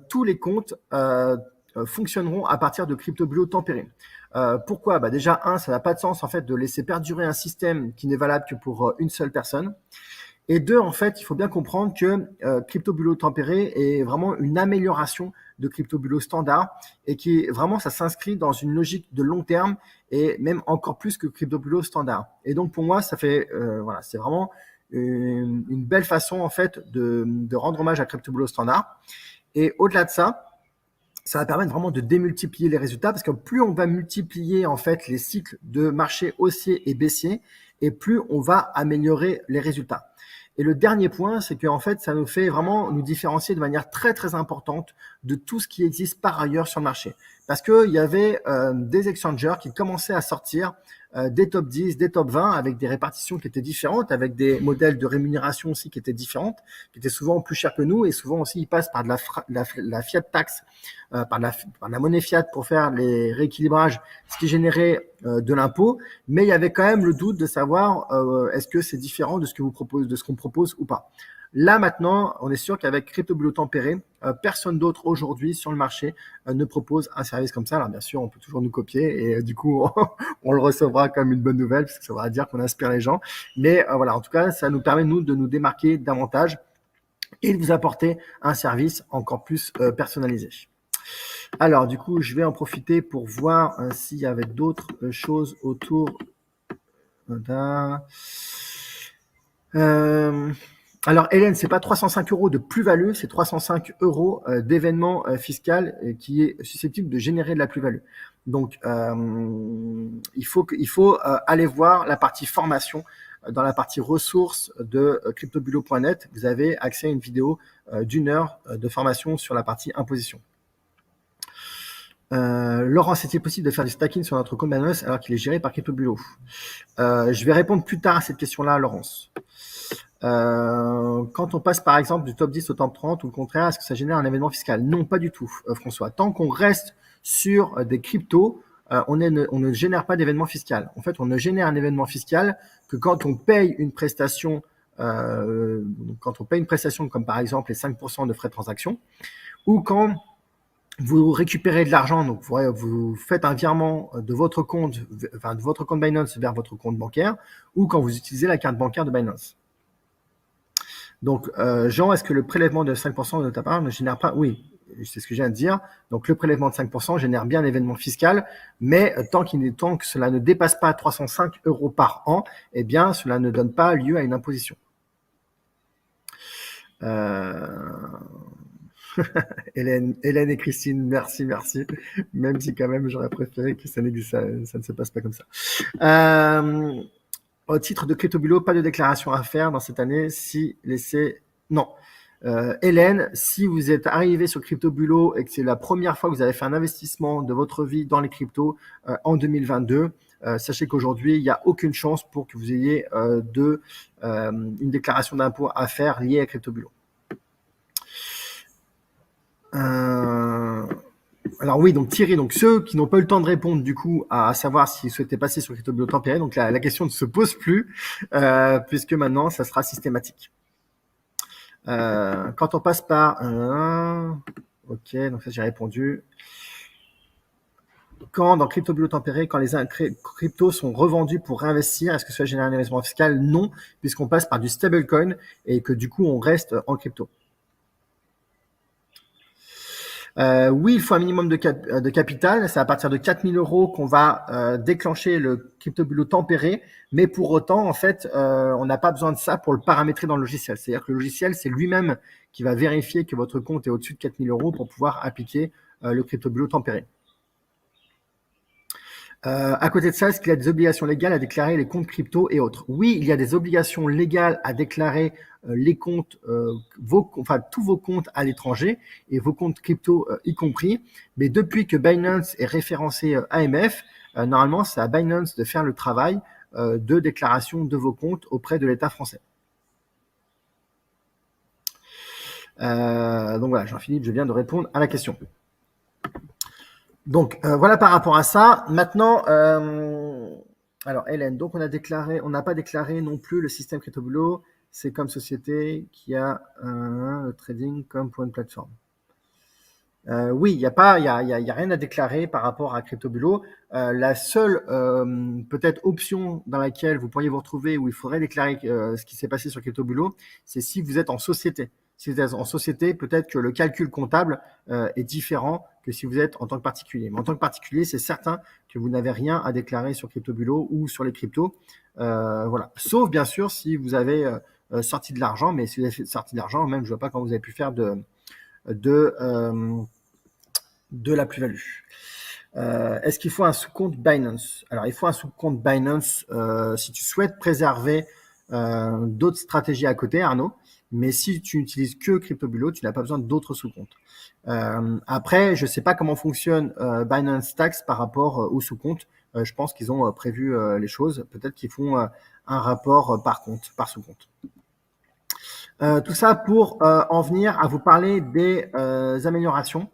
tous les comptes fonctionneront à partir de crypto-bulots tempérés. Pourquoi? Déjà, ça n'a pas de sens en fait de laisser perdurer un système qui n'est valable que pour une seule personne. Et deux, en fait, il faut bien comprendre que crypto-bulot tempéré est vraiment une amélioration de crypto-bulot standard et qui vraiment, ça s'inscrit dans une logique de long terme et même encore plus que crypto-bulot standard. Et donc, pour moi, ça fait, voilà, c'est vraiment une belle façon, en fait, de rendre hommage à crypto-bulot standard. Et au-delà de ça va permettre vraiment de démultiplier les résultats parce que plus on va multiplier en fait les cycles de marché haussier et baissier et plus on va améliorer les résultats. Et le dernier point, c'est qu'en fait, ça nous fait vraiment nous différencier de manière très très importante de tout ce qui existe par ailleurs sur le marché. Parce qu'il y avait des exchangers qui commençaient à sortir des top 10, des top 20 avec des répartitions qui étaient différentes, avec des modèles de rémunération aussi qui étaient différentes, qui étaient souvent plus chers que nous et souvent aussi ils passent par de la fiat tax, par la monnaie fiat pour faire les rééquilibrages, ce qui générait de l'impôt, mais il y avait quand même le doute de savoir est-ce que c'est différent de ce que vous propose, de ce qu'on propose ou pas. Là maintenant, on est sûr qu'avec crypto-bulot tempéré, personne d'autre aujourd'hui sur le marché ne propose un service comme ça. Alors bien sûr, on peut toujours nous copier et du coup, on le recevra comme une bonne nouvelle parce que ça va dire qu'on inspire les gens. Mais voilà, en tout cas, ça nous permet nous de nous démarquer davantage et de vous apporter un service encore plus personnalisé. Alors du coup, je vais en profiter pour voir s'il y avait d'autres choses autour d'un. Alors Hélène, c'est pas 305 € de plus-value, c'est 305 € d'événement fiscal qui est susceptible de générer de la plus-value. Donc il faut aller voir la partie formation. Dans la partie ressources de cryptobulot.net, vous avez accès à une vidéo d'1 heure de formation sur la partie imposition. Laurent, c'est-il possible de faire du stacking sur notre compte Binance alors qu'il est géré par CryptoBulot? Je vais répondre plus tard à cette question-là, Laurence. Quand on passe par exemple du top 10 au top 30 ou le contraire, est-ce que ça génère un événement fiscal? Non, pas du tout, François. Tant qu'on reste sur des cryptos, on ne génère pas d'événement fiscal. En fait, on ne génère un événement fiscal que quand on paye une prestation, comme par exemple les 5% de frais de transaction, ou quand vous récupérez de l'argent, donc vous faites un virement de votre compte Binance vers votre compte bancaire, ou quand vous utilisez la carte bancaire de Binance. Donc, Jean, est-ce que le prélèvement de 5% de ta part ne génère pas? Oui, c'est ce que je viens de dire. Donc, le prélèvement de 5% génère bien un événement fiscal, mais tant que cela ne dépasse pas 305 € par an, eh bien, cela ne donne pas lieu à une imposition. Hélène et Christine, merci. Même si quand même j'aurais préféré que ça ne se passe pas comme ça. Au titre de CryptoBulot, pas de déclaration à faire dans cette année si laissez. Non. Hélène, si vous êtes arrivé sur CryptoBulot et que c'est la première fois que vous avez fait un investissement de votre vie dans les cryptos en 2022, sachez qu'aujourd'hui, il n'y a aucune chance pour que vous ayez une déclaration d'impôt à faire liée à CryptoBulot. Alors oui, donc Thierry, donc ceux qui n'ont pas eu le temps de répondre du coup à savoir s'ils souhaitaient passer sur CryptoBulot tempéré, donc la question ne se pose plus puisque maintenant ça sera systématique. Quand on passe par ok, donc ça j'ai répondu. Quand dans CryptoBulot tempéré, quand les cryptos sont revendus pour réinvestir, est-ce que ça génère un investissement fiscal? Non, puisqu'on passe par du stablecoin et que du coup on reste en crypto. Oui, il faut un minimum de capital. C'est à partir de 4 000 € qu'on va déclencher le CryptoBulot tempéré. Mais pour autant, en fait, on n'a pas besoin de ça pour le paramétrer dans le logiciel. C'est-à-dire que le logiciel, c'est lui-même qui va vérifier que votre compte est au-dessus de 4 000 € pour pouvoir appliquer le CryptoBulot tempéré. À côté de ça, est-ce qu'il y a des obligations légales à déclarer les comptes crypto et autres? Oui, il y a des obligations légales à déclarer les comptes, tous vos comptes à l'étranger et vos comptes crypto y compris. Mais depuis que Binance est référencé AMF, normalement, c'est à Binance de faire le travail de déclaration de vos comptes auprès de l'État français. Donc voilà, Jean-Philippe, je viens de répondre à la question. Donc voilà par rapport à ça. Maintenant, alors Hélène, donc on n'a pas déclaré non plus le système CryptoBulot. C'est comme société qui a le trading comme pour une plateforme. Oui, il y a pas, il y a rien à déclarer par rapport à CryptoBulo. La seule peut-être option dans laquelle vous pourriez vous retrouver où il faudrait déclarer ce qui s'est passé sur CryptoBulo, c'est si vous êtes en société. Si vous êtes en société, peut-être que le calcul comptable est différent que si vous êtes en tant que particulier. Mais en tant que particulier, c'est certain que vous n'avez rien à déclarer sur CryptoBulo ou sur les cryptos. Voilà. Sauf bien sûr si vous avez sorti de l'argent, mais si vous avez sorti de l'argent, même je vois pas quand vous avez pu faire de, euh, de la plus-value. Est-ce qu'il faut un sous-compte Binance? Alors, il faut un sous-compte Binance si tu souhaites préserver d'autres stratégies à côté, Arnaud. Mais si tu n'utilises que CryptoBulo, tu n'as pas besoin d'autres sous-comptes. Après, je ne sais pas comment fonctionne Binance Tax par rapport au sous-compte. Je pense qu'ils ont prévu les choses. Peut-être qu'ils font un rapport par compte, par sous-compte. Tout ça pour en venir à vous parler des améliorations.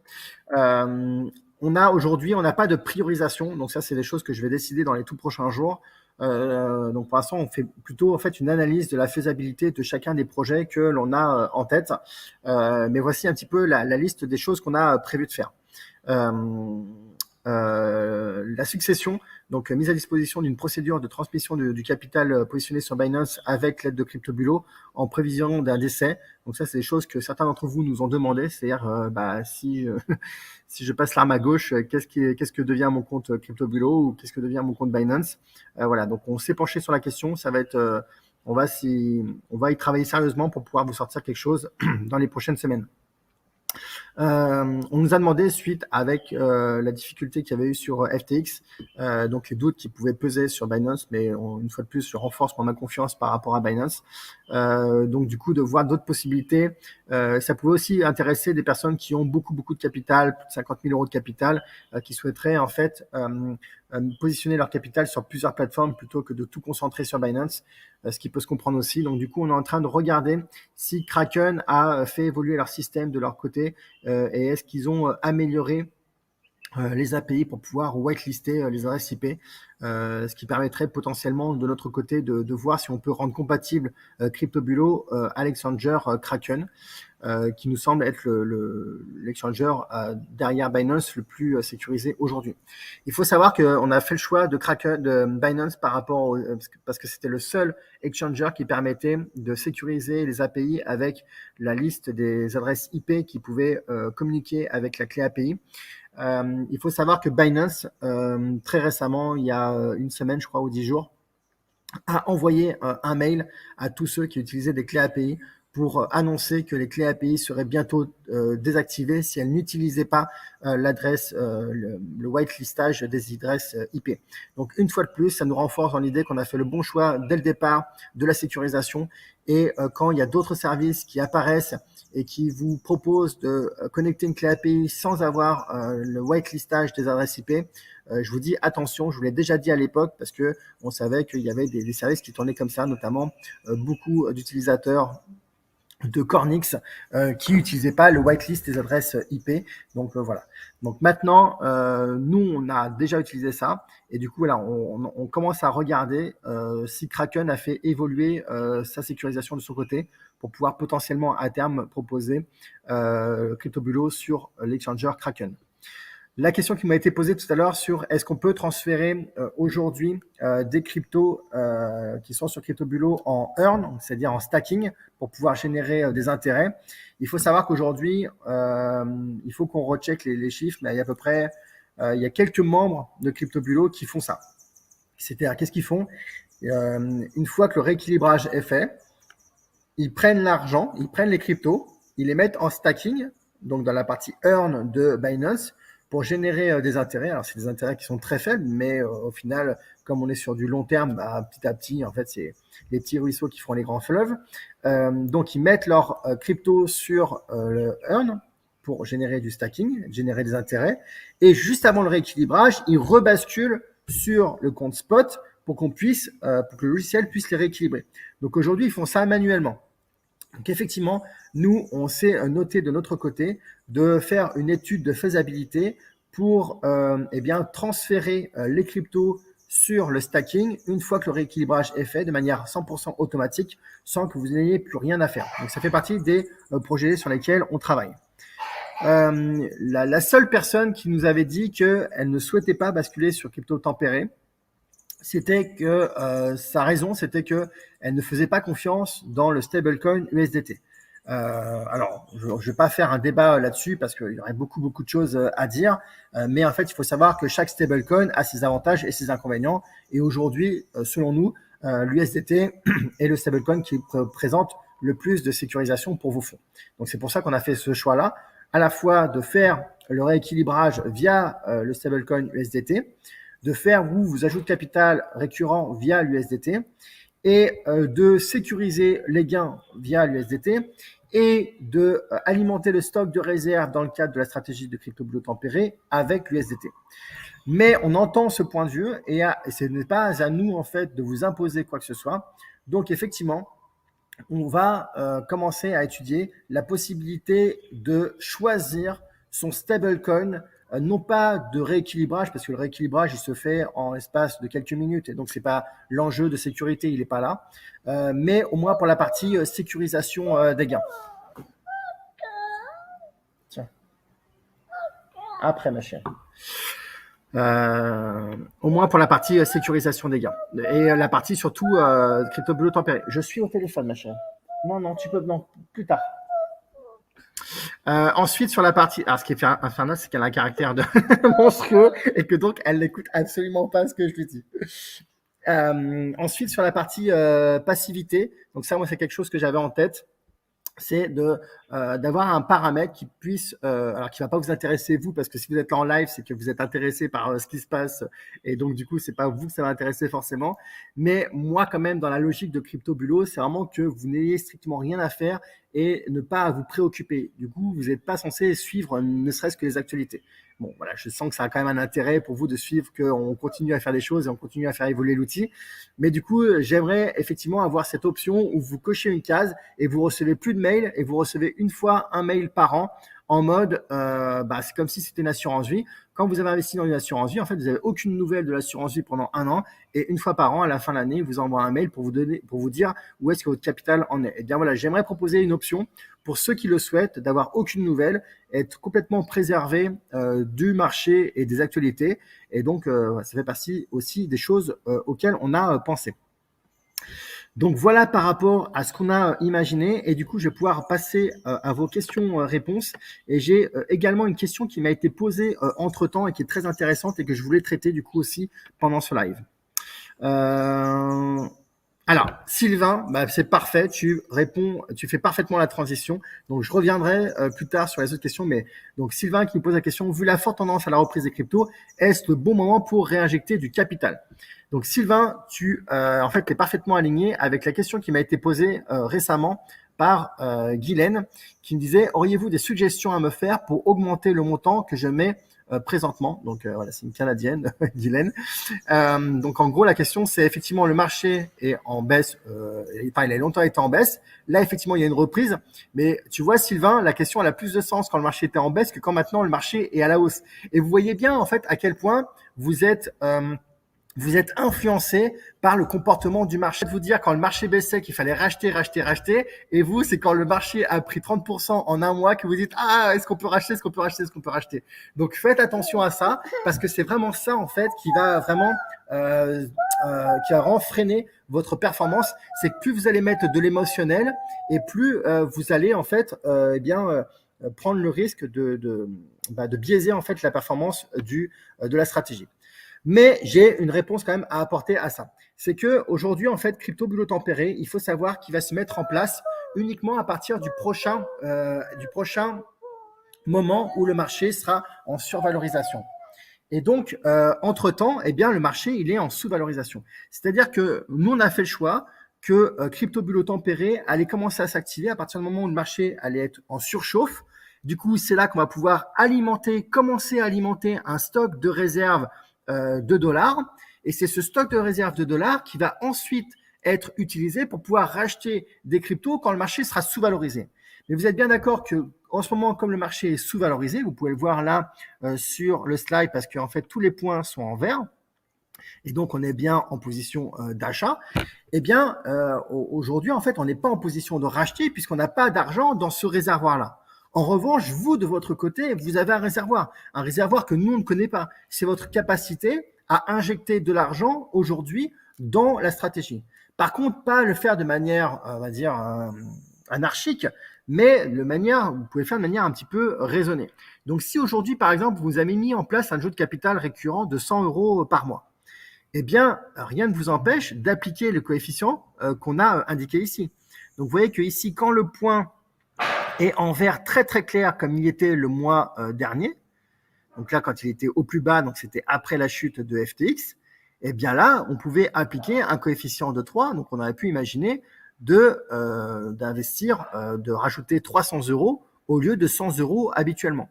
On a aujourd'hui, on n'a pas de priorisation, donc ça c'est des choses que je vais décider dans les tout prochains jours. Donc pour l'instant, on fait plutôt en fait une analyse de la faisabilité de chacun des projets que l'on a en tête. Mais voici un petit peu la liste des choses qu'on a prévu de faire. La succession, donc mise à disposition d'une procédure de transmission du capital positionné sur Binance avec l'aide de CryptoBulo en prévision d'un décès. Donc ça, c'est des choses que certains d'entre vous nous ont demandé, c'est-à-dire si si je passe l'arme à gauche, qu'est-ce que devient mon compte CryptoBulo ou qu'est-ce que devient mon compte Binance? Voilà, donc on s'est penché sur la question. Ça va être, on va y travailler sérieusement pour pouvoir vous sortir quelque chose dans les prochaines semaines. On nous a demandé, suite avec la difficulté qu'il y avait eu sur FTX, donc les doutes qui pouvaient peser sur Binance, mais une fois de plus, je renforce ma confiance par rapport à Binance. Donc du coup, de voir d'autres possibilités. Ça pouvait aussi intéresser des personnes qui ont beaucoup de capital, plus de 50 000 euros de capital, qui souhaiteraient en fait positionner leur capital sur plusieurs plateformes plutôt que de tout concentrer sur Binance, ce qui peut se comprendre aussi. Donc du coup, on est en train de regarder si Kraken a fait évoluer leur système de leur côté et est-ce qu'ils ont amélioré les API pour pouvoir whitelister les adresses IP, ce qui permettrait potentiellement de notre côté de voir si on peut rendre compatible CryptoBulo, Alexander, Kraken, qui nous semble être l'exchanger derrière Binance le plus sécurisé aujourd'hui. Il faut savoir qu'on a fait le choix de Kraken, de Binance par rapport parce que c'était le seul exchanger qui permettait de sécuriser les API avec la liste des adresses IP qui pouvaient communiquer avec la clé API. Il faut savoir que Binance, très récemment, il y a une semaine, je crois, ou 10 jours, a envoyé un mail à tous ceux qui utilisaient des clés API pour annoncer que les clés API seraient bientôt désactivées si elles n'utilisaient pas l'adresse, le whitelistage des adresses IP. Donc une fois de plus, ça nous renforce dans l'idée qu'on a fait le bon choix dès le départ de la sécurisation. Et quand il y a d'autres services qui apparaissent et qui vous proposent de connecter une clé API sans avoir le whitelistage des adresses IP, je vous dis attention, je vous l'ai déjà dit à l'époque parce que on savait qu'il y avait des services qui tournaient comme ça, notamment beaucoup d'utilisateurs de Cornix qui n'utilisaient pas le whitelist des adresses IP. Donc voilà. Donc maintenant, nous, on a déjà utilisé ça. Et du coup, voilà, on commence à regarder si Kraken a fait évoluer sa sécurisation de son côté pour pouvoir potentiellement à terme proposer CryptoBulo sur l'exchanger Kraken. La question qui m'a été posée tout à l'heure sur est-ce qu'on peut transférer aujourd'hui des cryptos qui sont sur CryptoBulo en earn, c'est-à-dire en stacking, pour pouvoir générer des intérêts. Il faut savoir qu'aujourd'hui, il faut qu'on recheck les chiffres, mais il y a à peu près, il y a quelques membres de CryptoBulo qui font ça. C'est-à-dire, qu'est-ce qu'ils font? Une fois que le rééquilibrage est fait, ils prennent l'argent, ils prennent les cryptos, ils les mettent en stacking, donc dans la partie earn de Binance, pour générer des intérêts. Alors, c'est des intérêts qui sont très faibles, mais au final, comme on est sur du long terme, petit à petit, en fait, c'est les petits ruisseaux qui feront les grands fleuves. Donc, ils mettent leur crypto sur le earn pour générer du stacking, générer des intérêts. Et juste avant le rééquilibrage, ils rebasculent sur le compte spot pour qu'on puisse, pour que le logiciel puisse les rééquilibrer. Donc, aujourd'hui, ils font ça manuellement. Donc effectivement, nous, on s'est noté de notre côté de faire une étude de faisabilité pour transférer les cryptos sur le stacking une fois que le rééquilibrage est fait de manière 100% automatique sans que vous n'ayez plus rien à faire. Donc ça fait partie des projets sur lesquels on travaille. La seule personne qui nous avait dit qu'elle ne souhaitait pas basculer sur crypto tempéré, c'était que sa raison, c'était que elle ne faisait pas confiance dans le stablecoin USDT. Alors, je ne vais pas faire un débat là-dessus parce qu'il y aurait beaucoup de choses à dire, mais en fait, il faut savoir que chaque stablecoin a ses avantages et ses inconvénients. Et aujourd'hui, selon nous, l'USDT est le stablecoin qui présente le plus de sécurisation pour vos fonds. Donc, c'est pour ça qu'on a fait ce choix-là, à la fois de faire le rééquilibrage via le stablecoin USDT, de faire vous ajoutez de capital récurrent via l'USDT et de sécuriser les gains via l'USDT et de alimenter le stock de réserve dans le cadre de la stratégie de crypto bleu tempéré avec l'USDT. Mais on entend ce point de vue et ce n'est pas à nous en fait de vous imposer quoi que ce soit. Donc effectivement, on va commencer à étudier la possibilité de choisir son stablecoin, non pas de rééquilibrage, parce que le rééquilibrage, il se fait en l'espace de quelques minutes, et donc c'est pas l'enjeu de sécurité, il n'est pas là, mais au moins pour la partie sécurisation des gains. Tiens, après ma chérie. Au moins pour la partie sécurisation des gains. Et la partie surtout crypto bleu tempéré. Je suis au téléphone, ma chérie. Non, tu peux. Non, plus tard. Ensuite, sur la partie. Alors, ce qui est infernal, c'est qu'elle a un caractère de monstrueux et que donc elle n'écoute absolument pas ce que je lui dis. Ensuite, sur la partie passivité. Donc, ça, moi, c'est quelque chose que j'avais en tête. C'est d'avoir un paramètre qui puisse, alors qui va pas vous intéresser vous, parce que si vous êtes là en live, c'est que vous êtes intéressé par ce qui se passe, et donc du coup, c'est pas vous que ça va intéresser forcément. Mais moi, quand même, dans la logique de Crypto Bulot, c'est vraiment que vous n'ayez strictement rien à faire et ne pas à vous préoccuper. Du coup, vous n'êtes pas censé suivre ne serait-ce que les actualités. Bon, voilà, je sens que ça a quand même un intérêt pour vous de suivre qu'on continue à faire des choses et on continue à faire évoluer l'outil. Mais du coup, j'aimerais effectivement avoir cette option où vous cochez une case et vous recevez plus de mails et vous recevez une fois un mail par an en mode, c'est comme si c'était une assurance vie. Quand vous avez investi dans une assurance vie, en fait, vous n'avez aucune nouvelle de l'assurance vie pendant un an et une fois par an, à la fin de l'année, vous envoie un mail pour vous dire où est-ce que votre capital en est. Et bien voilà, j'aimerais proposer une option pour ceux qui le souhaitent d'avoir aucune nouvelle, être complètement préservé du marché et des actualités. Et donc, ça fait partie aussi des choses auxquelles on a pensé. Donc voilà par rapport à ce qu'on a imaginé et du coup je vais pouvoir passer à vos questions-réponses et j'ai également une question qui m'a été posée entre-temps et qui est très intéressante et que je voulais traiter du coup aussi pendant ce live. Alors Sylvain, c'est parfait, tu fais parfaitement la transition, donc je reviendrai plus tard sur les autres questions, mais donc Sylvain qui me pose la question, vu la forte tendance à la reprise des cryptos, est-ce le bon moment pour réinjecter du capital? Donc Sylvain, tu en fait es parfaitement aligné avec la question qui m'a été posée récemment par Guylaine, qui me disait auriez-vous des suggestions à me faire pour augmenter le montant que je mets présentement? Donc voilà, c'est une Canadienne, Guylaine. Donc en gros, la question c'est effectivement le marché est en baisse, il a longtemps été en baisse. Là effectivement il y a une reprise, mais tu vois Sylvain, la question elle a plus de sens quand le marché était en baisse que quand maintenant le marché est à la hausse. Et vous voyez bien en fait à quel point vous êtes influencé par le comportement du marché. Je vais vous dire, quand le marché baissait, qu'il fallait racheter. Et vous, c'est quand le marché a pris 30% en un mois que vous dites, est-ce qu'on peut racheter? Donc, faites attention à ça, parce que c'est vraiment ça, en fait, qui va vraiment, qui va vraiment freiner votre performance. C'est que plus vous allez mettre de l'émotionnel et plus vous allez, en fait, prendre le risque de biaiser, en fait, la performance de la stratégie. Mais j'ai une réponse quand même à apporter à ça. C'est que aujourd'hui, en fait, crypto bulot tempéré, il faut savoir qu'il va se mettre en place uniquement à partir du prochain moment où le marché sera en survalorisation. Et donc, entre-temps, le marché, il est en sous-valorisation. C'est-à-dire que nous, on a fait le choix que crypto bulot tempéré allait commencer à s'activer à partir du moment où le marché allait être en surchauffe. Du coup, c'est là qu'on va pouvoir commencer à alimenter un stock de réserve de dollars. Et c'est ce stock de réserve de dollars qui va ensuite être utilisé pour pouvoir racheter des cryptos quand le marché sera sous-valorisé. Mais vous êtes bien d'accord que en ce moment, comme le marché est sous-valorisé, vous pouvez le voir là sur le slide parce qu'en fait, tous les points sont en vert. Et donc, on est bien en position d'achat. Eh bien, aujourd'hui, en fait, on n'est pas en position de racheter puisqu'on n'a pas d'argent dans ce réservoir-là. En revanche, vous, de votre côté, vous avez un réservoir que nous, on ne connaît pas. C'est votre capacité à injecter de l'argent aujourd'hui dans la stratégie. Par contre, pas le faire de manière, on va dire, anarchique, mais vous pouvez le faire de manière un petit peu raisonnée. Donc, si aujourd'hui, par exemple, vous avez mis en place un jeu de capital récurrent de 100 euros par mois, eh bien, rien ne vous empêche d'appliquer le coefficient qu'on a indiqué ici. Donc, vous voyez que ici, quand le point est en vert très très clair comme il était le mois dernier, donc là, quand il était au plus bas, donc c'était après la chute de FTX, eh bien là, on pouvait appliquer un coefficient de 3, donc on aurait pu imaginer d'investir, de rajouter 300 euros au lieu de 100 euros habituellement.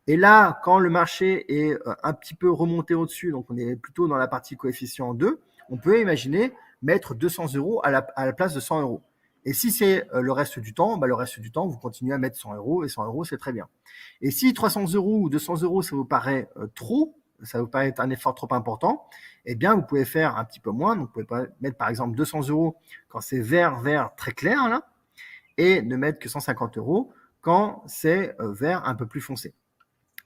Et là, quand le marché est un petit peu remonté au-dessus, donc on est plutôt dans la partie coefficient 2, on peut imaginer mettre 200 euros à la place de 100 euros. Et si c'est le reste du temps, le reste du temps, vous continuez à mettre 100 euros, et 100 euros, c'est très bien. Et si 300 euros ou 200 euros, ça vous paraît trop, ça vous paraît être un effort trop important, eh bien, vous pouvez faire un petit peu moins. Donc, vous pouvez mettre, par exemple, 200 euros quand c'est vert très clair, là, et ne mettre que 150 euros quand c'est vert un peu plus foncé.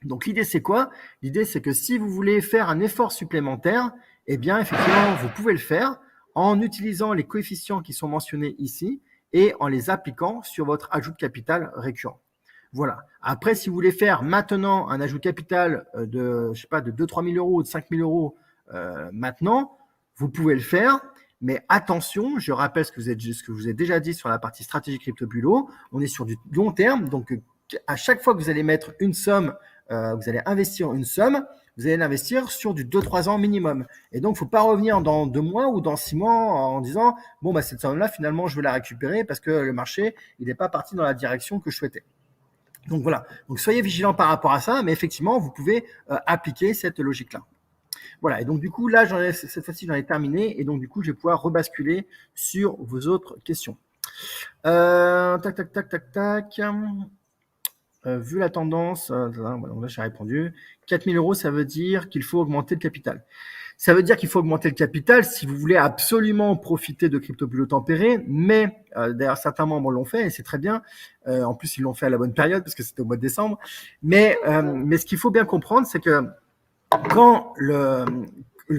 Donc, l'idée, c'est quoi? L'idée, c'est que si vous voulez faire un effort supplémentaire, eh bien, effectivement, vous pouvez le faire en utilisant les coefficients qui sont mentionnés ici et en les appliquant sur votre ajout de capital récurrent. Voilà. Après, si vous voulez faire maintenant un ajout de capital de 2-3 000 euros ou de 5 000 euros maintenant, vous pouvez le faire. Mais attention, je rappelle ce que je vous ai déjà dit sur la partie stratégie crypto bulot. On est sur du long terme. Donc, à chaque fois que vous allez mettre une somme, vous allez investir une somme, vous allez l'investir sur du 2-3 ans minimum. Et donc, il ne faut pas revenir dans 2 mois ou dans 6 mois en disant « Bon, cette somme-là, finalement, je veux la récupérer parce que le marché, il n'est pas parti dans la direction que je souhaitais. » Donc voilà, donc soyez vigilants par rapport à ça, mais effectivement, vous pouvez appliquer cette logique-là. Voilà, et donc du coup, là, cette fois-ci, j'en ai terminé, et donc du coup, je vais pouvoir rebasculer sur vos autres questions. Tac. Vu la tendance, là, j'ai répondu. 4 000 euros, ça veut dire qu'il faut augmenter le capital. Ça veut dire qu'il faut augmenter le capital si vous voulez absolument profiter de crypto bulot tempéré, mais d'ailleurs certains membres l'ont fait et c'est très bien. En plus, ils l'ont fait à la bonne période parce que c'était au mois de décembre. Mais ce qu'il faut bien comprendre, c'est que quand le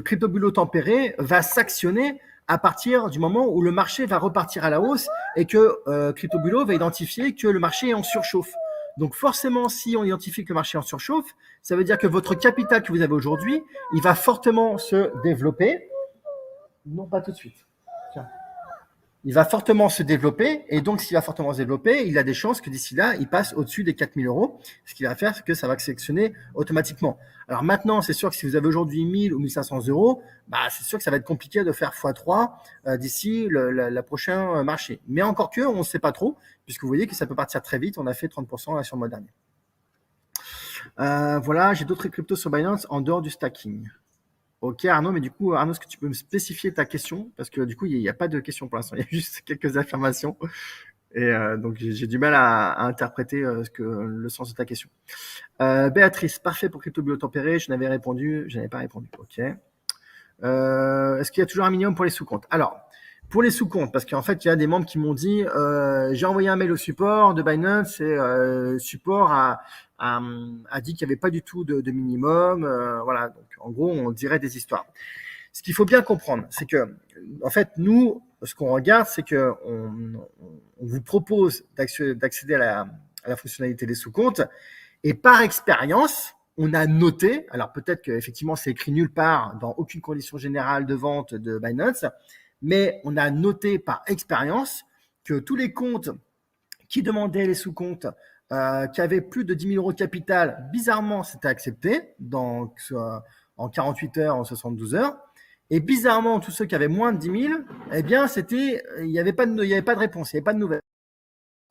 crypto bulot tempéré va s'actionner à partir du moment où le marché va repartir à la hausse et que crypto bulot va identifier que le marché est en surchauffe. Donc forcément, si on identifie que le marché est en surchauffe, ça veut dire que votre capital que vous avez aujourd'hui, il va fortement se développer. Non, pas tout de suite. Tiens. Il va fortement se développer, et donc s'il va fortement se développer, il a des chances que d'ici là, il passe au-dessus des 4 000 euros. Ce qui va faire, c'est que ça va sélectionner automatiquement. Alors maintenant, c'est sûr que si vous avez aujourd'hui 1 000 ou 1 500 euros, c'est sûr que ça va être compliqué de faire x3 d'ici le prochain marché. Mais encore que, on ne sait pas trop, puisque vous voyez que ça peut partir très vite. On a fait 30% là sur le mois dernier. Voilà, j'ai d'autres cryptos sur Binance en dehors du stacking. Ok Arnaud, mais du coup, Arnaud, est-ce que tu peux me spécifier ta question? Parce que du coup, il n'y a pas de question pour l'instant, il y a juste quelques affirmations. Et donc, j'ai du mal à interpréter le sens de ta question. Béatrice, parfait pour crypto bulot tempéré, je n'avais pas répondu. Ok. Est-ce qu'il y a toujours un minimum pour les sous-comptes? Alors, pour les sous-comptes, parce qu'en fait, il y a des membres qui m'ont dit j'ai envoyé un mail au support de Binance et support a dit qu'il n'y avait pas du tout de minimum. Voilà, donc en gros, on dirait des histoires. Ce qu'il faut bien comprendre, c'est que, en fait, nous, ce qu'on regarde, c'est que on vous propose d'accéder à la fonctionnalité des sous-comptes, et par expérience, on a noté, alors peut-être qu'effectivement c'est écrit nulle part dans aucune condition générale de vente de Binance, mais on a noté par expérience que tous les comptes qui demandaient les sous-comptes, qui avaient plus de 10 000 euros de capital, bizarrement, c'était accepté en 48 heures, en 72 heures. Et bizarrement, tous ceux qui avaient moins de 10 000, eh bien, il n'y avait pas de réponse, il n'y avait pas de nouvelles.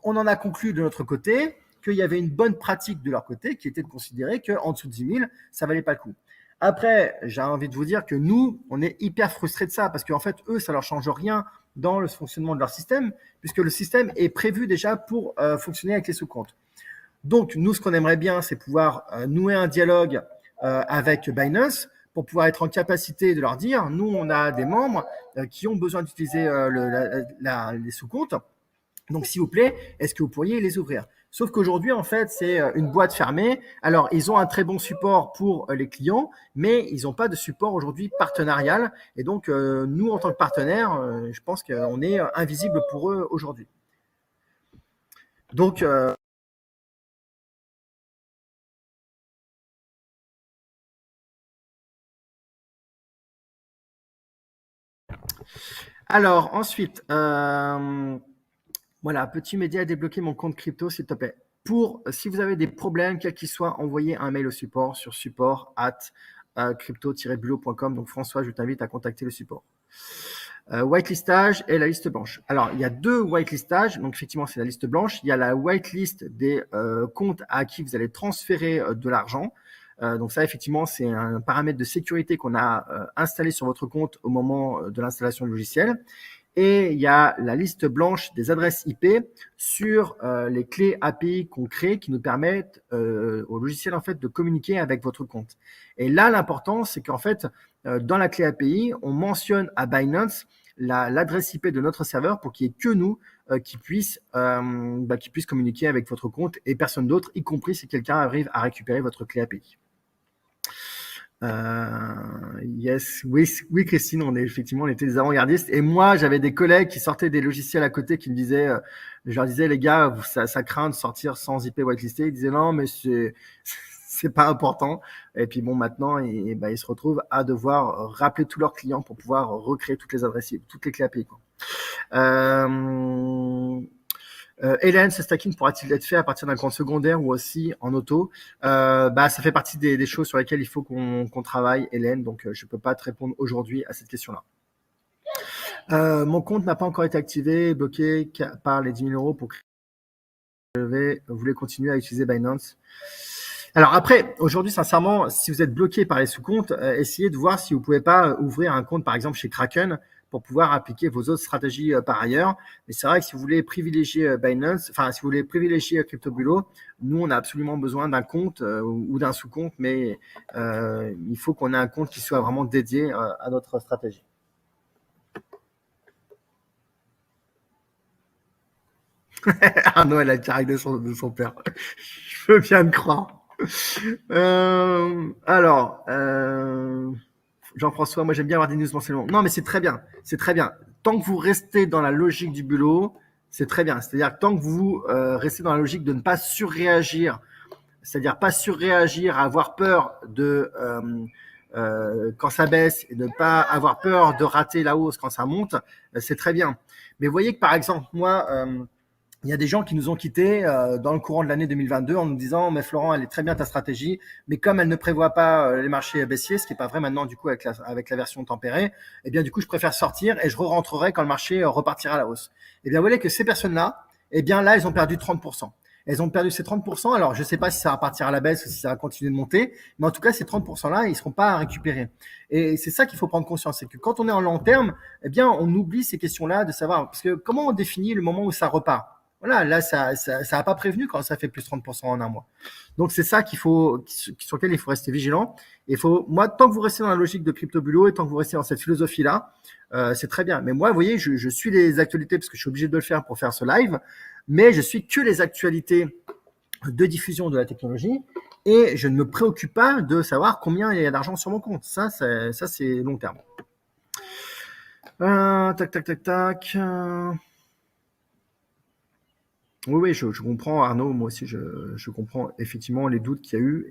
On en a conclu de notre côté qu'il y avait une bonne pratique de leur côté qui était de considérer qu'en dessous de 10 000, ça valait pas le coup. Après, j'ai envie de vous dire que nous, on est hyper frustrés de ça parce qu'en fait, eux, ça leur change rien dans le fonctionnement de leur système puisque le système est prévu déjà pour fonctionner avec les sous-comptes. Donc, nous, ce qu'on aimerait bien, c'est pouvoir nouer un dialogue avec Binance pour pouvoir être en capacité de leur dire, nous, on a des membres qui ont besoin d'utiliser les sous-comptes. Donc, s'il vous plaît, est-ce que vous pourriez les ouvrir? Sauf qu'aujourd'hui, en fait, c'est une boîte fermée. Alors, ils ont un très bon support pour les clients, mais ils n'ont pas de support aujourd'hui partenarial. Et donc, nous, en tant que partenaire, je pense qu'on est invisible pour eux aujourd'hui. Donc, alors, ensuite, voilà, peux-tu m'aider à débloquer mon compte crypto, s'il te plaît? Si vous avez des problèmes, quels qu'ils soient, envoyez un mail au support sur support@crypto-bulot.com. Donc, François, je t'invite à contacter le support. Whitelistage et la liste blanche. Alors, il y a deux whitelistages. Donc, effectivement, c'est la liste blanche. Il y a la whitelist des comptes à qui vous allez transférer de l'argent. Donc ça, effectivement, c'est un paramètre de sécurité qu'on a installé sur votre compte au moment de l'installation du logiciel. Et il y a la liste blanche des adresses IP sur les clés API qu'on crée qui nous permettent au logiciel en fait de communiquer avec votre compte. Et là, l'important, c'est qu'en fait, dans la clé API, on mentionne à Binance l'adresse IP de notre serveur pour qu'il n'y ait que nous qui puissent communiquer avec votre compte et personne d'autre, y compris si quelqu'un arrive à récupérer votre clé API. Yes, oui, oui, Christine, on était des avant-gardistes. Et moi, j'avais des collègues qui sortaient des logiciels à côté qui me disaient, je leur disais, les gars, ça craint de sortir sans IP whitelisté. Ils disaient non, mais c'est pas important. Et puis bon, maintenant, ils se retrouvent à devoir rappeler tous leurs clients pour pouvoir recréer toutes les adresses, toutes les clés API, quoi. Hélène, ce stacking pourra-t-il être fait à partir d'un compte secondaire ou aussi en auto? Ça fait partie des choses sur lesquelles il faut qu'on travaille, Hélène, donc je ne peux pas te répondre aujourd'hui à cette question-là. Mon compte n'a pas encore été activé, bloqué par les 10 000 euros pour créer. Je voulais continuer à utiliser Binance. Alors après, aujourd'hui, sincèrement, si vous êtes bloqué par les sous-comptes, essayez de voir si vous pouvez pas ouvrir un compte, par exemple, chez Kraken pour pouvoir appliquer vos autres stratégies par ailleurs. Mais c'est vrai que si vous voulez privilégier Binance, enfin, si vous voulez privilégier CryptoBulo, nous, on a absolument besoin d'un compte ou d'un sous-compte, mais il faut qu'on ait un compte qui soit vraiment dédié à notre stratégie. Arnaud, elle a le caractère de son père. Je veux bien le croire. Alors, Jean-François, moi j'aime bien avoir des news mensuellement. Non, mais c'est très bien, c'est très bien. Tant que vous restez dans la logique du bulot, c'est très bien. C'est-à-dire que tant que vous restez dans la logique de ne pas surréagir, c'est-à-dire pas surréagir, avoir peur de quand ça baisse et de ne pas avoir peur de rater la hausse quand ça monte, c'est très bien. Mais vous voyez que par exemple, moi, il y a des gens qui nous ont quittés dans le courant de l'année 2022 en nous disant mais Florent, elle est très bien ta stratégie, mais comme elle ne prévoit pas les marchés baissiers, ce qui n'est pas vrai maintenant du coup avec la version tempérée, eh bien du coup je préfère sortir et je re-rentrerai quand le marché repartira à la hausse. Eh bien vous voyez que ces personnes-là, eh bien là elles ont perdu 30%. Elles ont perdu ces 30%. Alors, je ne sais pas si ça va partir à la baisse ou si ça va continuer de monter, mais en tout cas, ces 30%-là, ils ne seront pas à récupérer. Et c'est ça qu'il faut prendre conscience, c'est que quand on est en long terme, eh bien, on oublie ces questions-là de savoir, parce que comment on définit le moment où ça repart? Voilà, là, ça a pas prévenu quand ça fait plus 30% en un mois. Donc, c'est ça sur lequel il faut rester vigilant. Et moi, tant que vous restez dans la logique de crypto-bulot et tant que vous restez dans cette philosophie-là, c'est très bien. Mais moi, vous voyez, je suis les actualités parce que je suis obligé de le faire pour faire ce live, mais je suis que les actualités de diffusion de la technologie et je ne me préoccupe pas de savoir combien il y a d'argent sur mon compte. Ça, c'est long terme. Tac, tac, tac, tac. Oui, je comprends Arnaud, moi aussi je comprends effectivement les doutes qu'il y a eu.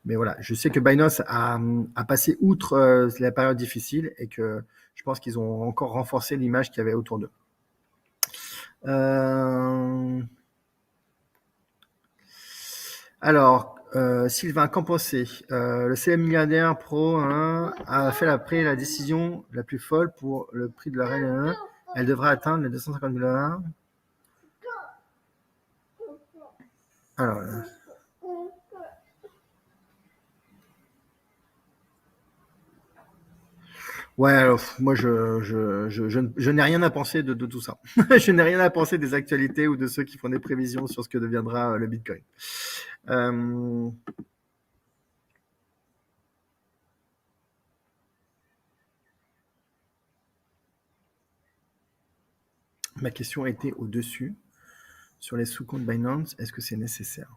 Mais voilà, je sais que Binance a passé outre la période difficile et que je pense qu'ils ont encore renforcé l'image qu'il y avait autour d'eux. Alors, Sylvain, qu'en pensez? Le célèbre milliardaire pro a fait après la décision la plus folle pour le prix de la reine. Elle devrait atteindre les 250 000 $. Alors, ouais, alors, moi je n'ai rien à penser de tout ça. Je n'ai rien à penser des actualités ou de ceux qui font des prévisions sur ce que deviendra le Bitcoin. Euh, Ma question était au-dessus. Sur les sous-comptes Binance, est-ce que c'est nécessaire?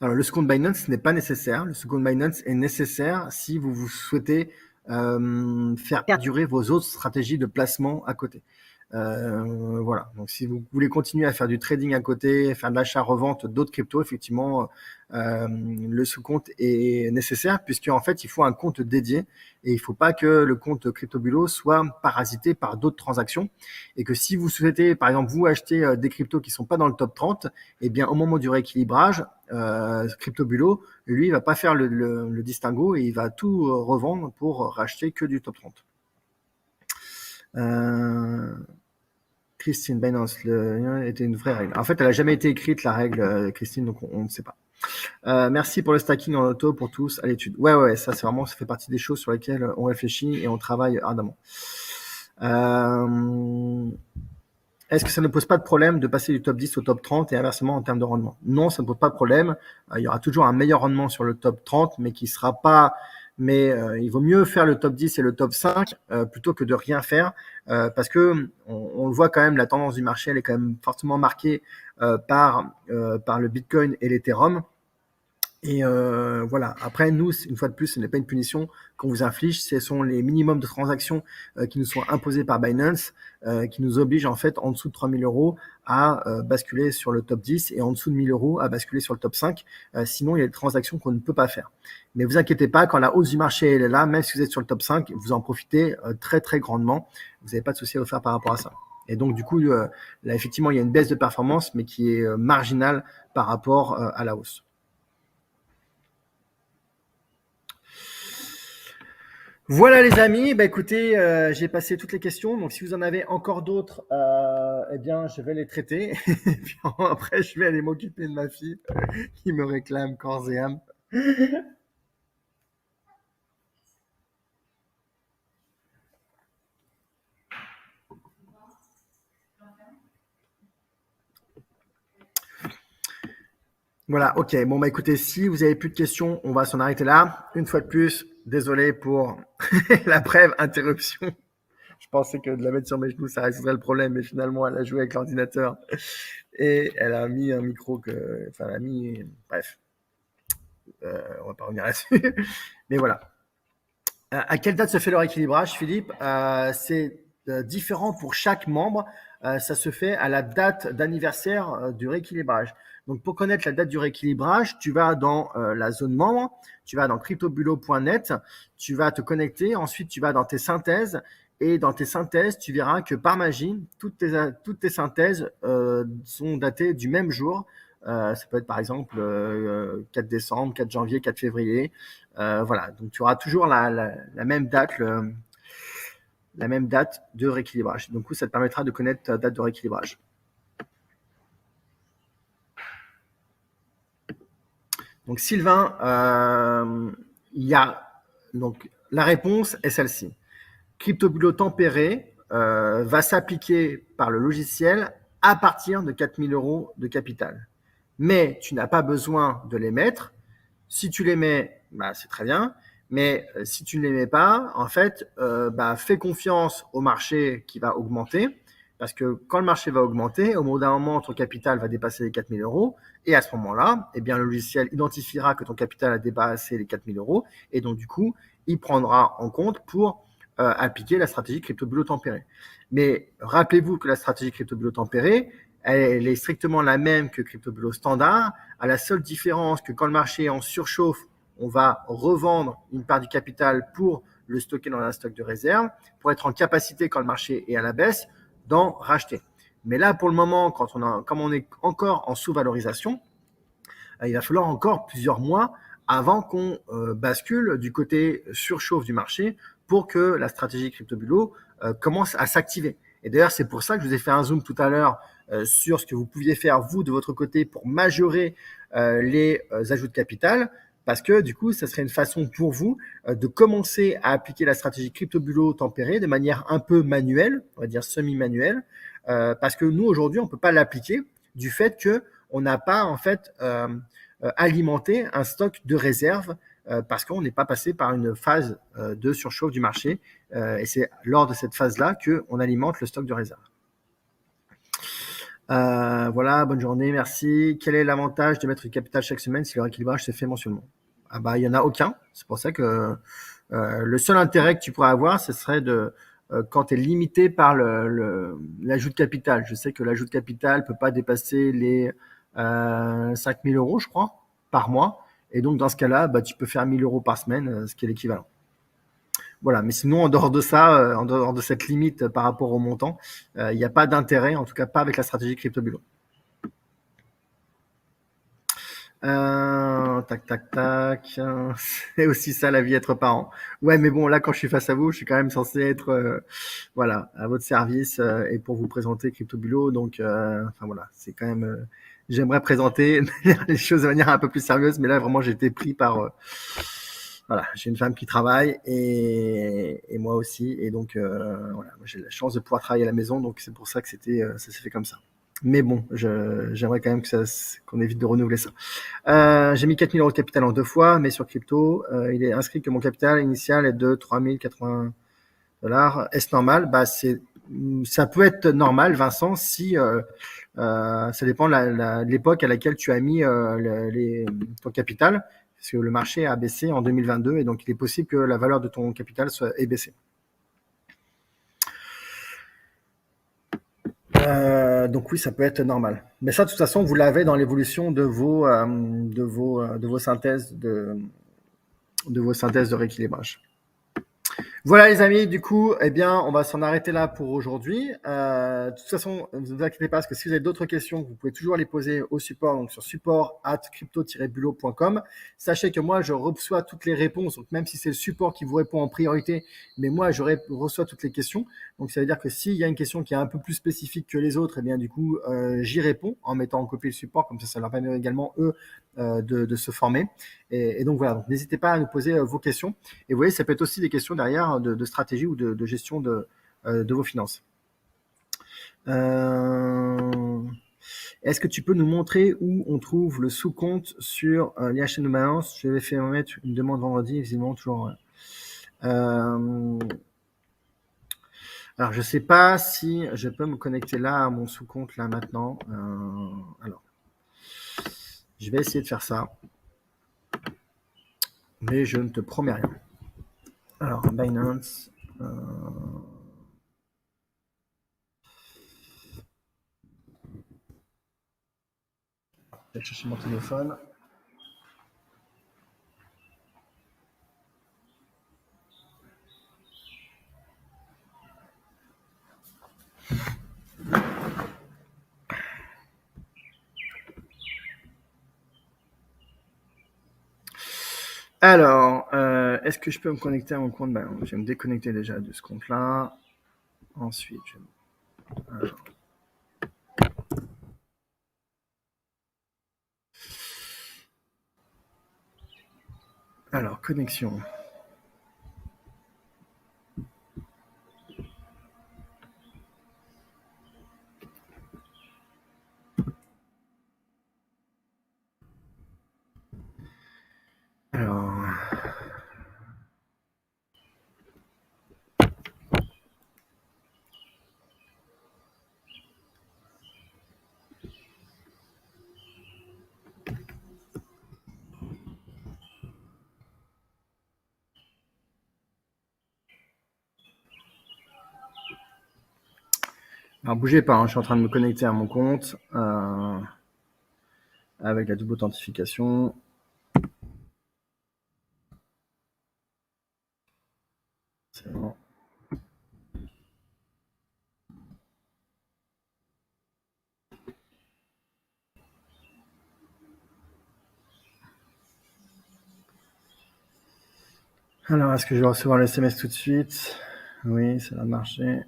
Alors, le sous-compte Binance n'est pas nécessaire. Le sous-compte Binance est nécessaire si vous souhaitez faire perdurer vos autres stratégies de placement à côté. Voilà. Donc, si vous voulez continuer à faire du trading à côté, faire de l'achat-revente d'autres cryptos, effectivement, le sous-compte est nécessaire puisqu'en fait, il faut un compte dédié et il ne faut pas que le compte CryptoBulo soit parasité par d'autres transactions et que si vous souhaitez, par exemple, vous acheter des cryptos qui ne sont pas dans le top 30, eh bien, au moment du rééquilibrage, CryptoBulo, lui, il va pas faire le distinguo et il va tout revendre pour racheter que du top 30. Christine Binance, était une vraie règle. En fait, elle n'a jamais été écrite, la règle, Christine, donc on ne sait pas. Merci pour le stacking en auto pour tous à l'étude. Ouais, ça c'est vraiment, ça fait partie des choses sur lesquelles on réfléchit et on travaille ardemment. Est-ce que ça ne pose pas de problème de passer du top 10 au top 30 et inversement en termes de rendement? Non, ça ne pose pas de problème. Il y aura toujours un meilleur rendement sur le top 30, mais qui sera pas. Mais il vaut mieux faire le top 10 et le top 5 plutôt que de rien faire, parce que on le voit quand même, la tendance du marché, elle est quand même fortement marquée par le Bitcoin et l'Ethereum. Et voilà. Après, nous, une fois de plus, ce n'est pas une punition qu'on vous inflige, ce sont les minimums de transactions qui nous sont imposés par Binance, qui nous obligent en fait en dessous de 3 000 euros à basculer sur le top 10 et en dessous de 1 000 euros à basculer sur le top 5. Sinon, il y a des transactions qu'on ne peut pas faire. Mais vous inquiétez pas, quand la hausse du marché elle est là, même si vous êtes sur le top 5, vous en profitez très très grandement. Vous n'avez pas de souci à vous faire par rapport à ça. Et donc, du coup, là, effectivement, il y a une baisse de performance, mais qui est marginale par rapport à la hausse. Voilà les amis, bah écoutez, j'ai passé toutes les questions, donc si vous en avez encore d'autres, eh bien je vais les traiter. Et puis après je vais aller m'occuper de ma fille qui me réclame corps et âme. Voilà, ok, bon bah écoutez, si vous avez plus de questions, on va s'en arrêter là. Une fois de plus, désolé pour la brève interruption. Je pensais que de la mettre sur mes genoux, ça résoudrait le problème, mais finalement, elle a joué avec l'ordinateur et elle a mis un micro que, enfin, elle a mis, bref, on va pas revenir là-dessus, mais voilà. À quelle date se fait le rééquilibrage, Philippe? C'est différent pour chaque membre. Ça se fait à la date d'anniversaire du rééquilibrage. Donc, pour connaître la date du rééquilibrage, tu vas dans la zone membre, tu vas dans cryptobulo.net, tu vas te connecter, ensuite tu vas dans tes synthèses, et dans tes synthèses, tu verras que par magie, toutes tes synthèses sont datées du même jour. Ça peut être par exemple 4 décembre, 4 janvier, 4 février. Voilà, donc tu auras toujours la même date, la même date de rééquilibrage. Donc, ça te permettra de connaître ta date de rééquilibrage. Donc, Sylvain, il y a donc la réponse est celle-ci. CryptoBulo tempéré va s'appliquer par le logiciel à partir de 4 000 euros de capital. Mais tu n'as pas besoin de les mettre. Si tu les mets, bah, c'est très bien. Mais si tu ne les mets pas, en fait, fais confiance au marché qui va augmenter. Parce que quand le marché va augmenter, au bout d'un moment, ton capital va dépasser les 4 000 euros. Et à ce moment-là, eh bien, le logiciel identifiera que ton capital a dépassé les 4 000 euros. Et donc, du coup, il prendra en compte pour appliquer la stratégie CryptoBulo tempérée. Mais rappelez-vous que la stratégie CryptoBulo tempérée, elle est strictement la même que CryptoBulo standard, à la seule différence que quand le marché est en surchauffe, on va revendre une part du capital pour le stocker dans un stock de réserve, pour être en capacité, quand le marché est à la baisse, d'en racheter. Mais là, pour le moment, comme on est encore en sous-valorisation, il va falloir encore plusieurs mois avant qu'on bascule du côté surchauffe du marché pour que la stratégie CryptoBulo commence à s'activer. Et d'ailleurs, c'est pour ça que je vous ai fait un zoom tout à l'heure sur ce que vous pouviez faire, vous, de votre côté, pour majorer les ajouts de capital, parce que du coup, ça serait une façon pour vous de commencer à appliquer la stratégie CryptoBulo tempérée de manière un peu manuelle, on va dire semi-manuelle, parce que nous, aujourd'hui, on ne peut pas l'appliquer du fait qu'on n'a pas, en fait, alimenter un stock de réserve parce qu'on n'est pas passé par une phase de surchauffe du marché et c'est lors de cette phase-là qu'on alimente le stock de réserve. Voilà, bonne journée, merci. Quel est l'avantage de mettre du capital chaque semaine si le rééquilibrage se fait mensuellement? Ah bah, il y en a aucun. C'est pour ça que le seul intérêt que tu pourrais avoir, ce serait de quand tu es limité par l'ajout de capital. Je sais que l'ajout de capital peut pas dépasser les 5 000 euros, je crois, par mois. Et donc, dans ce cas-là, bah, tu peux faire 1 000 euros par semaine, ce qui est l'équivalent. Voilà, mais sinon, en dehors de ça, en dehors de cette limite par rapport au montant, il n'y a pas d'intérêt, en tout cas pas avec la stratégie CryptoBulo. Tac, tac, tac. C'est aussi ça la vie, être parent. Ouais, mais bon, là, quand je suis face à vous, je suis quand même censé être, voilà, à votre service et pour vous présenter CryptoBulo. Donc, enfin voilà, c'est quand même. J'aimerais présenter les choses de manière un peu plus sérieuse, mais là, vraiment, j'ai été pris par. Voilà, j'ai une femme qui travaille et moi aussi, et donc voilà, j'ai la chance de pouvoir travailler à la maison, donc c'est pour ça que ça s'est fait comme ça. Mais bon, j'aimerais quand même qu'on évite de renouveler ça. J'ai mis 4 000 euros de capital en 2 fois, mais sur crypto, il est inscrit que mon capital initial est de 3 080 $. Est-ce normal? Bah, ça peut être normal, Vincent, si ça dépend de l'époque à laquelle tu as mis ton capital, parce que le marché a baissé en 2022 et donc il est possible que la valeur de ton capital ait baissé. Donc oui, ça peut être normal. Mais ça, de toute façon, vous l'avez dans l'évolution de vos synthèses de rééquilibrage. Voilà les amis, du coup, eh bien, on va s'en arrêter là pour aujourd'hui. De toute façon, ne vous inquiétez pas, parce que si vous avez d'autres questions, vous pouvez toujours les poser au support, donc sur support@crypto-bulot.com. Sachez que moi, je reçois toutes les réponses, donc même si c'est le support qui vous répond en priorité, mais moi, je reçois toutes les questions. Donc ça veut dire que s'il y a une question qui est un peu plus spécifique que les autres, eh bien, du coup, j'y réponds en mettant en copie le support, comme ça leur permet également, eux, de se former. Et donc voilà, n'hésitez pas à nous poser vos questions. Et vous voyez, ça peut être aussi des questions derrière de stratégie ou de gestion de vos finances. Est-ce que tu peux nous montrer où on trouve le sous-compte sur l'IHN de balance? Je vais faire mettre une demande vendredi, visiblement toujours. Alors, je ne sais pas si je peux me connecter là à mon sous-compte là maintenant. Alors, je vais essayer de faire ça, mais je ne te promets rien. Alors, Binance. Je vais chercher mon téléphone. Alors, est-ce que je peux me connecter à mon compte? Ben, je vais me déconnecter déjà de ce compte-là. Ensuite, alors, connexion. Alors, bougez pas, hein, je suis en train de me connecter à mon compte avec la double authentification. C'est bon. Alors, est-ce que je vais recevoir le SMS tout de suite? Oui, ça va marcher.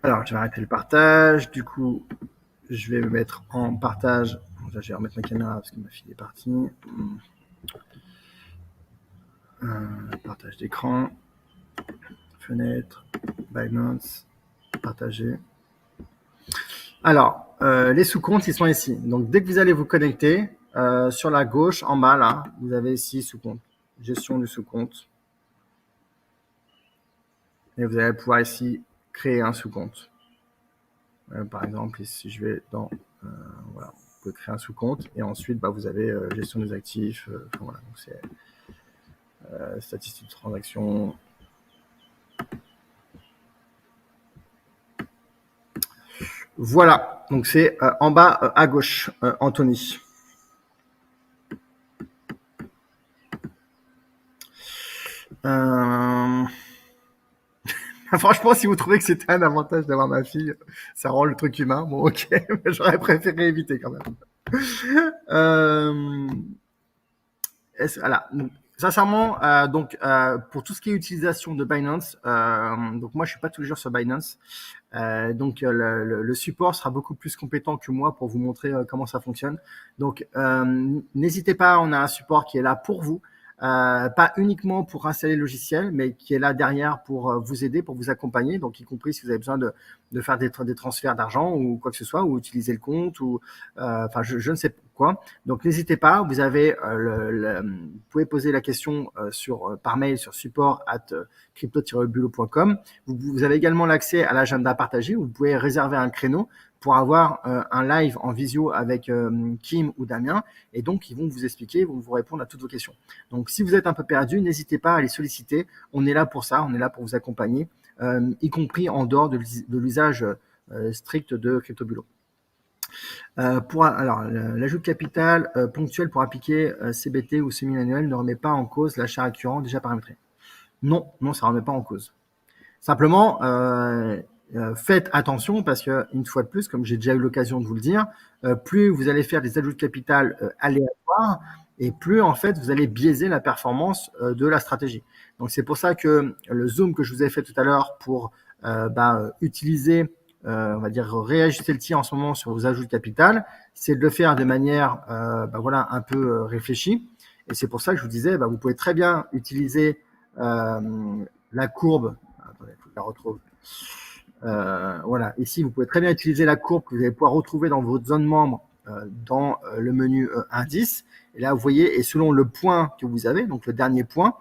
Alors, je vais arrêter le partage. Du coup, je vais me mettre en partage. Là, je vais remettre ma caméra parce que ma fille est partie. Partage d'écran. Fenêtre. Binance. Partager. Alors, les sous-comptes, ils sont ici. Donc, dès que vous allez vous connecter, sur la gauche, en bas, là, vous avez ici sous-compte. Gestion du sous-compte. Et vous allez pouvoir ici créer un sous-compte. Par exemple, ici, je vais dans... voilà, vous pouvez créer un sous-compte. Et ensuite, vous avez gestion des actifs. Voilà, donc c'est statistiques de transactions. Voilà, donc c'est en bas à gauche, Anthony. Franchement, si vous trouvez que c'était un avantage d'avoir ma fille, ça rend le truc humain. Bon, ok, mais j'aurais préféré éviter quand même. Voilà. Donc, sincèrement, pour tout ce qui est utilisation de Binance, donc moi je suis pas tous les jours sur Binance, donc le support sera beaucoup plus compétent que moi pour vous montrer comment ça fonctionne. Donc n'hésitez pas, on a un support qui est là pour vous. Pas uniquement pour installer le logiciel, mais qui est là derrière pour vous aider, pour vous accompagner, donc y compris si vous avez besoin de faire des transferts d'argent ou quoi que ce soit, ou utiliser le compte, ou je ne sais quoi. Donc n'hésitez pas, vous avez vous pouvez poser la question par mail sur support@crypto-bulot.com. Vous avez également l'accès à l'agenda partagé où vous pouvez réserver un créneau pour avoir un live en visio avec Kim ou Damien, et donc ils vont vous expliquer, ils vont vous répondre à toutes vos questions. Donc si vous êtes un peu perdu, n'hésitez pas à les solliciter, on est là pour ça, on est là pour vous accompagner, y compris en dehors de l'usage strict de CryptoBulot. L'ajout de capital ponctuel pour appliquer CBT ou semi-annuel ne remet pas en cause l'achat récurrent déjà paramétré. Non, ça ne remet pas en cause. Simplement, faites attention parce que, une fois de plus, comme j'ai déjà eu l'occasion de vous le dire, plus vous allez faire des ajouts de capital aléatoires, et plus en fait vous allez biaiser la performance de la stratégie. Donc c'est pour ça que le zoom que je vous ai fait tout à l'heure pour utiliser, on va dire réajuster le tir en ce moment sur vos ajouts de capital, c'est de le faire de manière un peu réfléchie. Et c'est pour ça que je vous disais, vous pouvez très bien utiliser la courbe. Attendez, faut que je la retrouve. Voilà, ici vous pouvez très bien utiliser la courbe que vous allez pouvoir retrouver dans votre zone membre dans le menu indice. Et là, vous voyez, et selon le point que vous avez, donc le dernier point,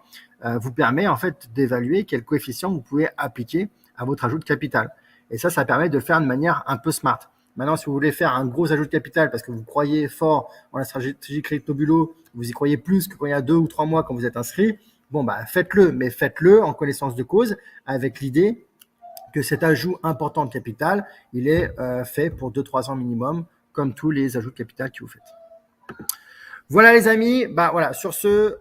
vous permet en fait d'évaluer quel coefficient vous pouvez appliquer à votre ajout de capital. Et ça permet de le faire de manière un peu smart. Maintenant, si vous voulez faire un gros ajout de capital parce que vous croyez fort en la stratégie CryptoBulot, vous y croyez plus que quand il y a 2 ou 3 mois quand vous êtes inscrit, bon, faites-le, mais faites-le en connaissance de cause avec l'idée que cet ajout important de capital, il est fait pour 2-3 ans minimum, comme tous les ajouts de capital que vous faites. Voilà les amis, voilà, sur ce,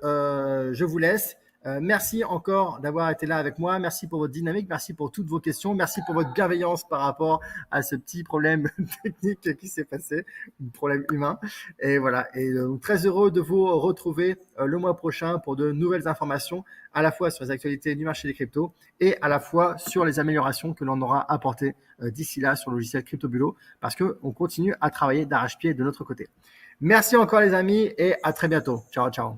je vous laisse. Merci encore d'avoir été là avec moi. Merci pour votre dynamique. Merci pour toutes vos questions. Merci pour votre bienveillance par rapport à ce petit problème technique qui s'est passé, un problème humain. Et voilà. Et très heureux de vous retrouver le mois prochain pour de nouvelles informations, à la fois sur les actualités du marché des cryptos et à la fois sur les améliorations que l'on aura apportées d'ici là sur le logiciel CryptoBulot, parce qu'on continue à travailler d'arrache-pied de notre côté. Merci encore les amis et à très bientôt. Ciao, ciao.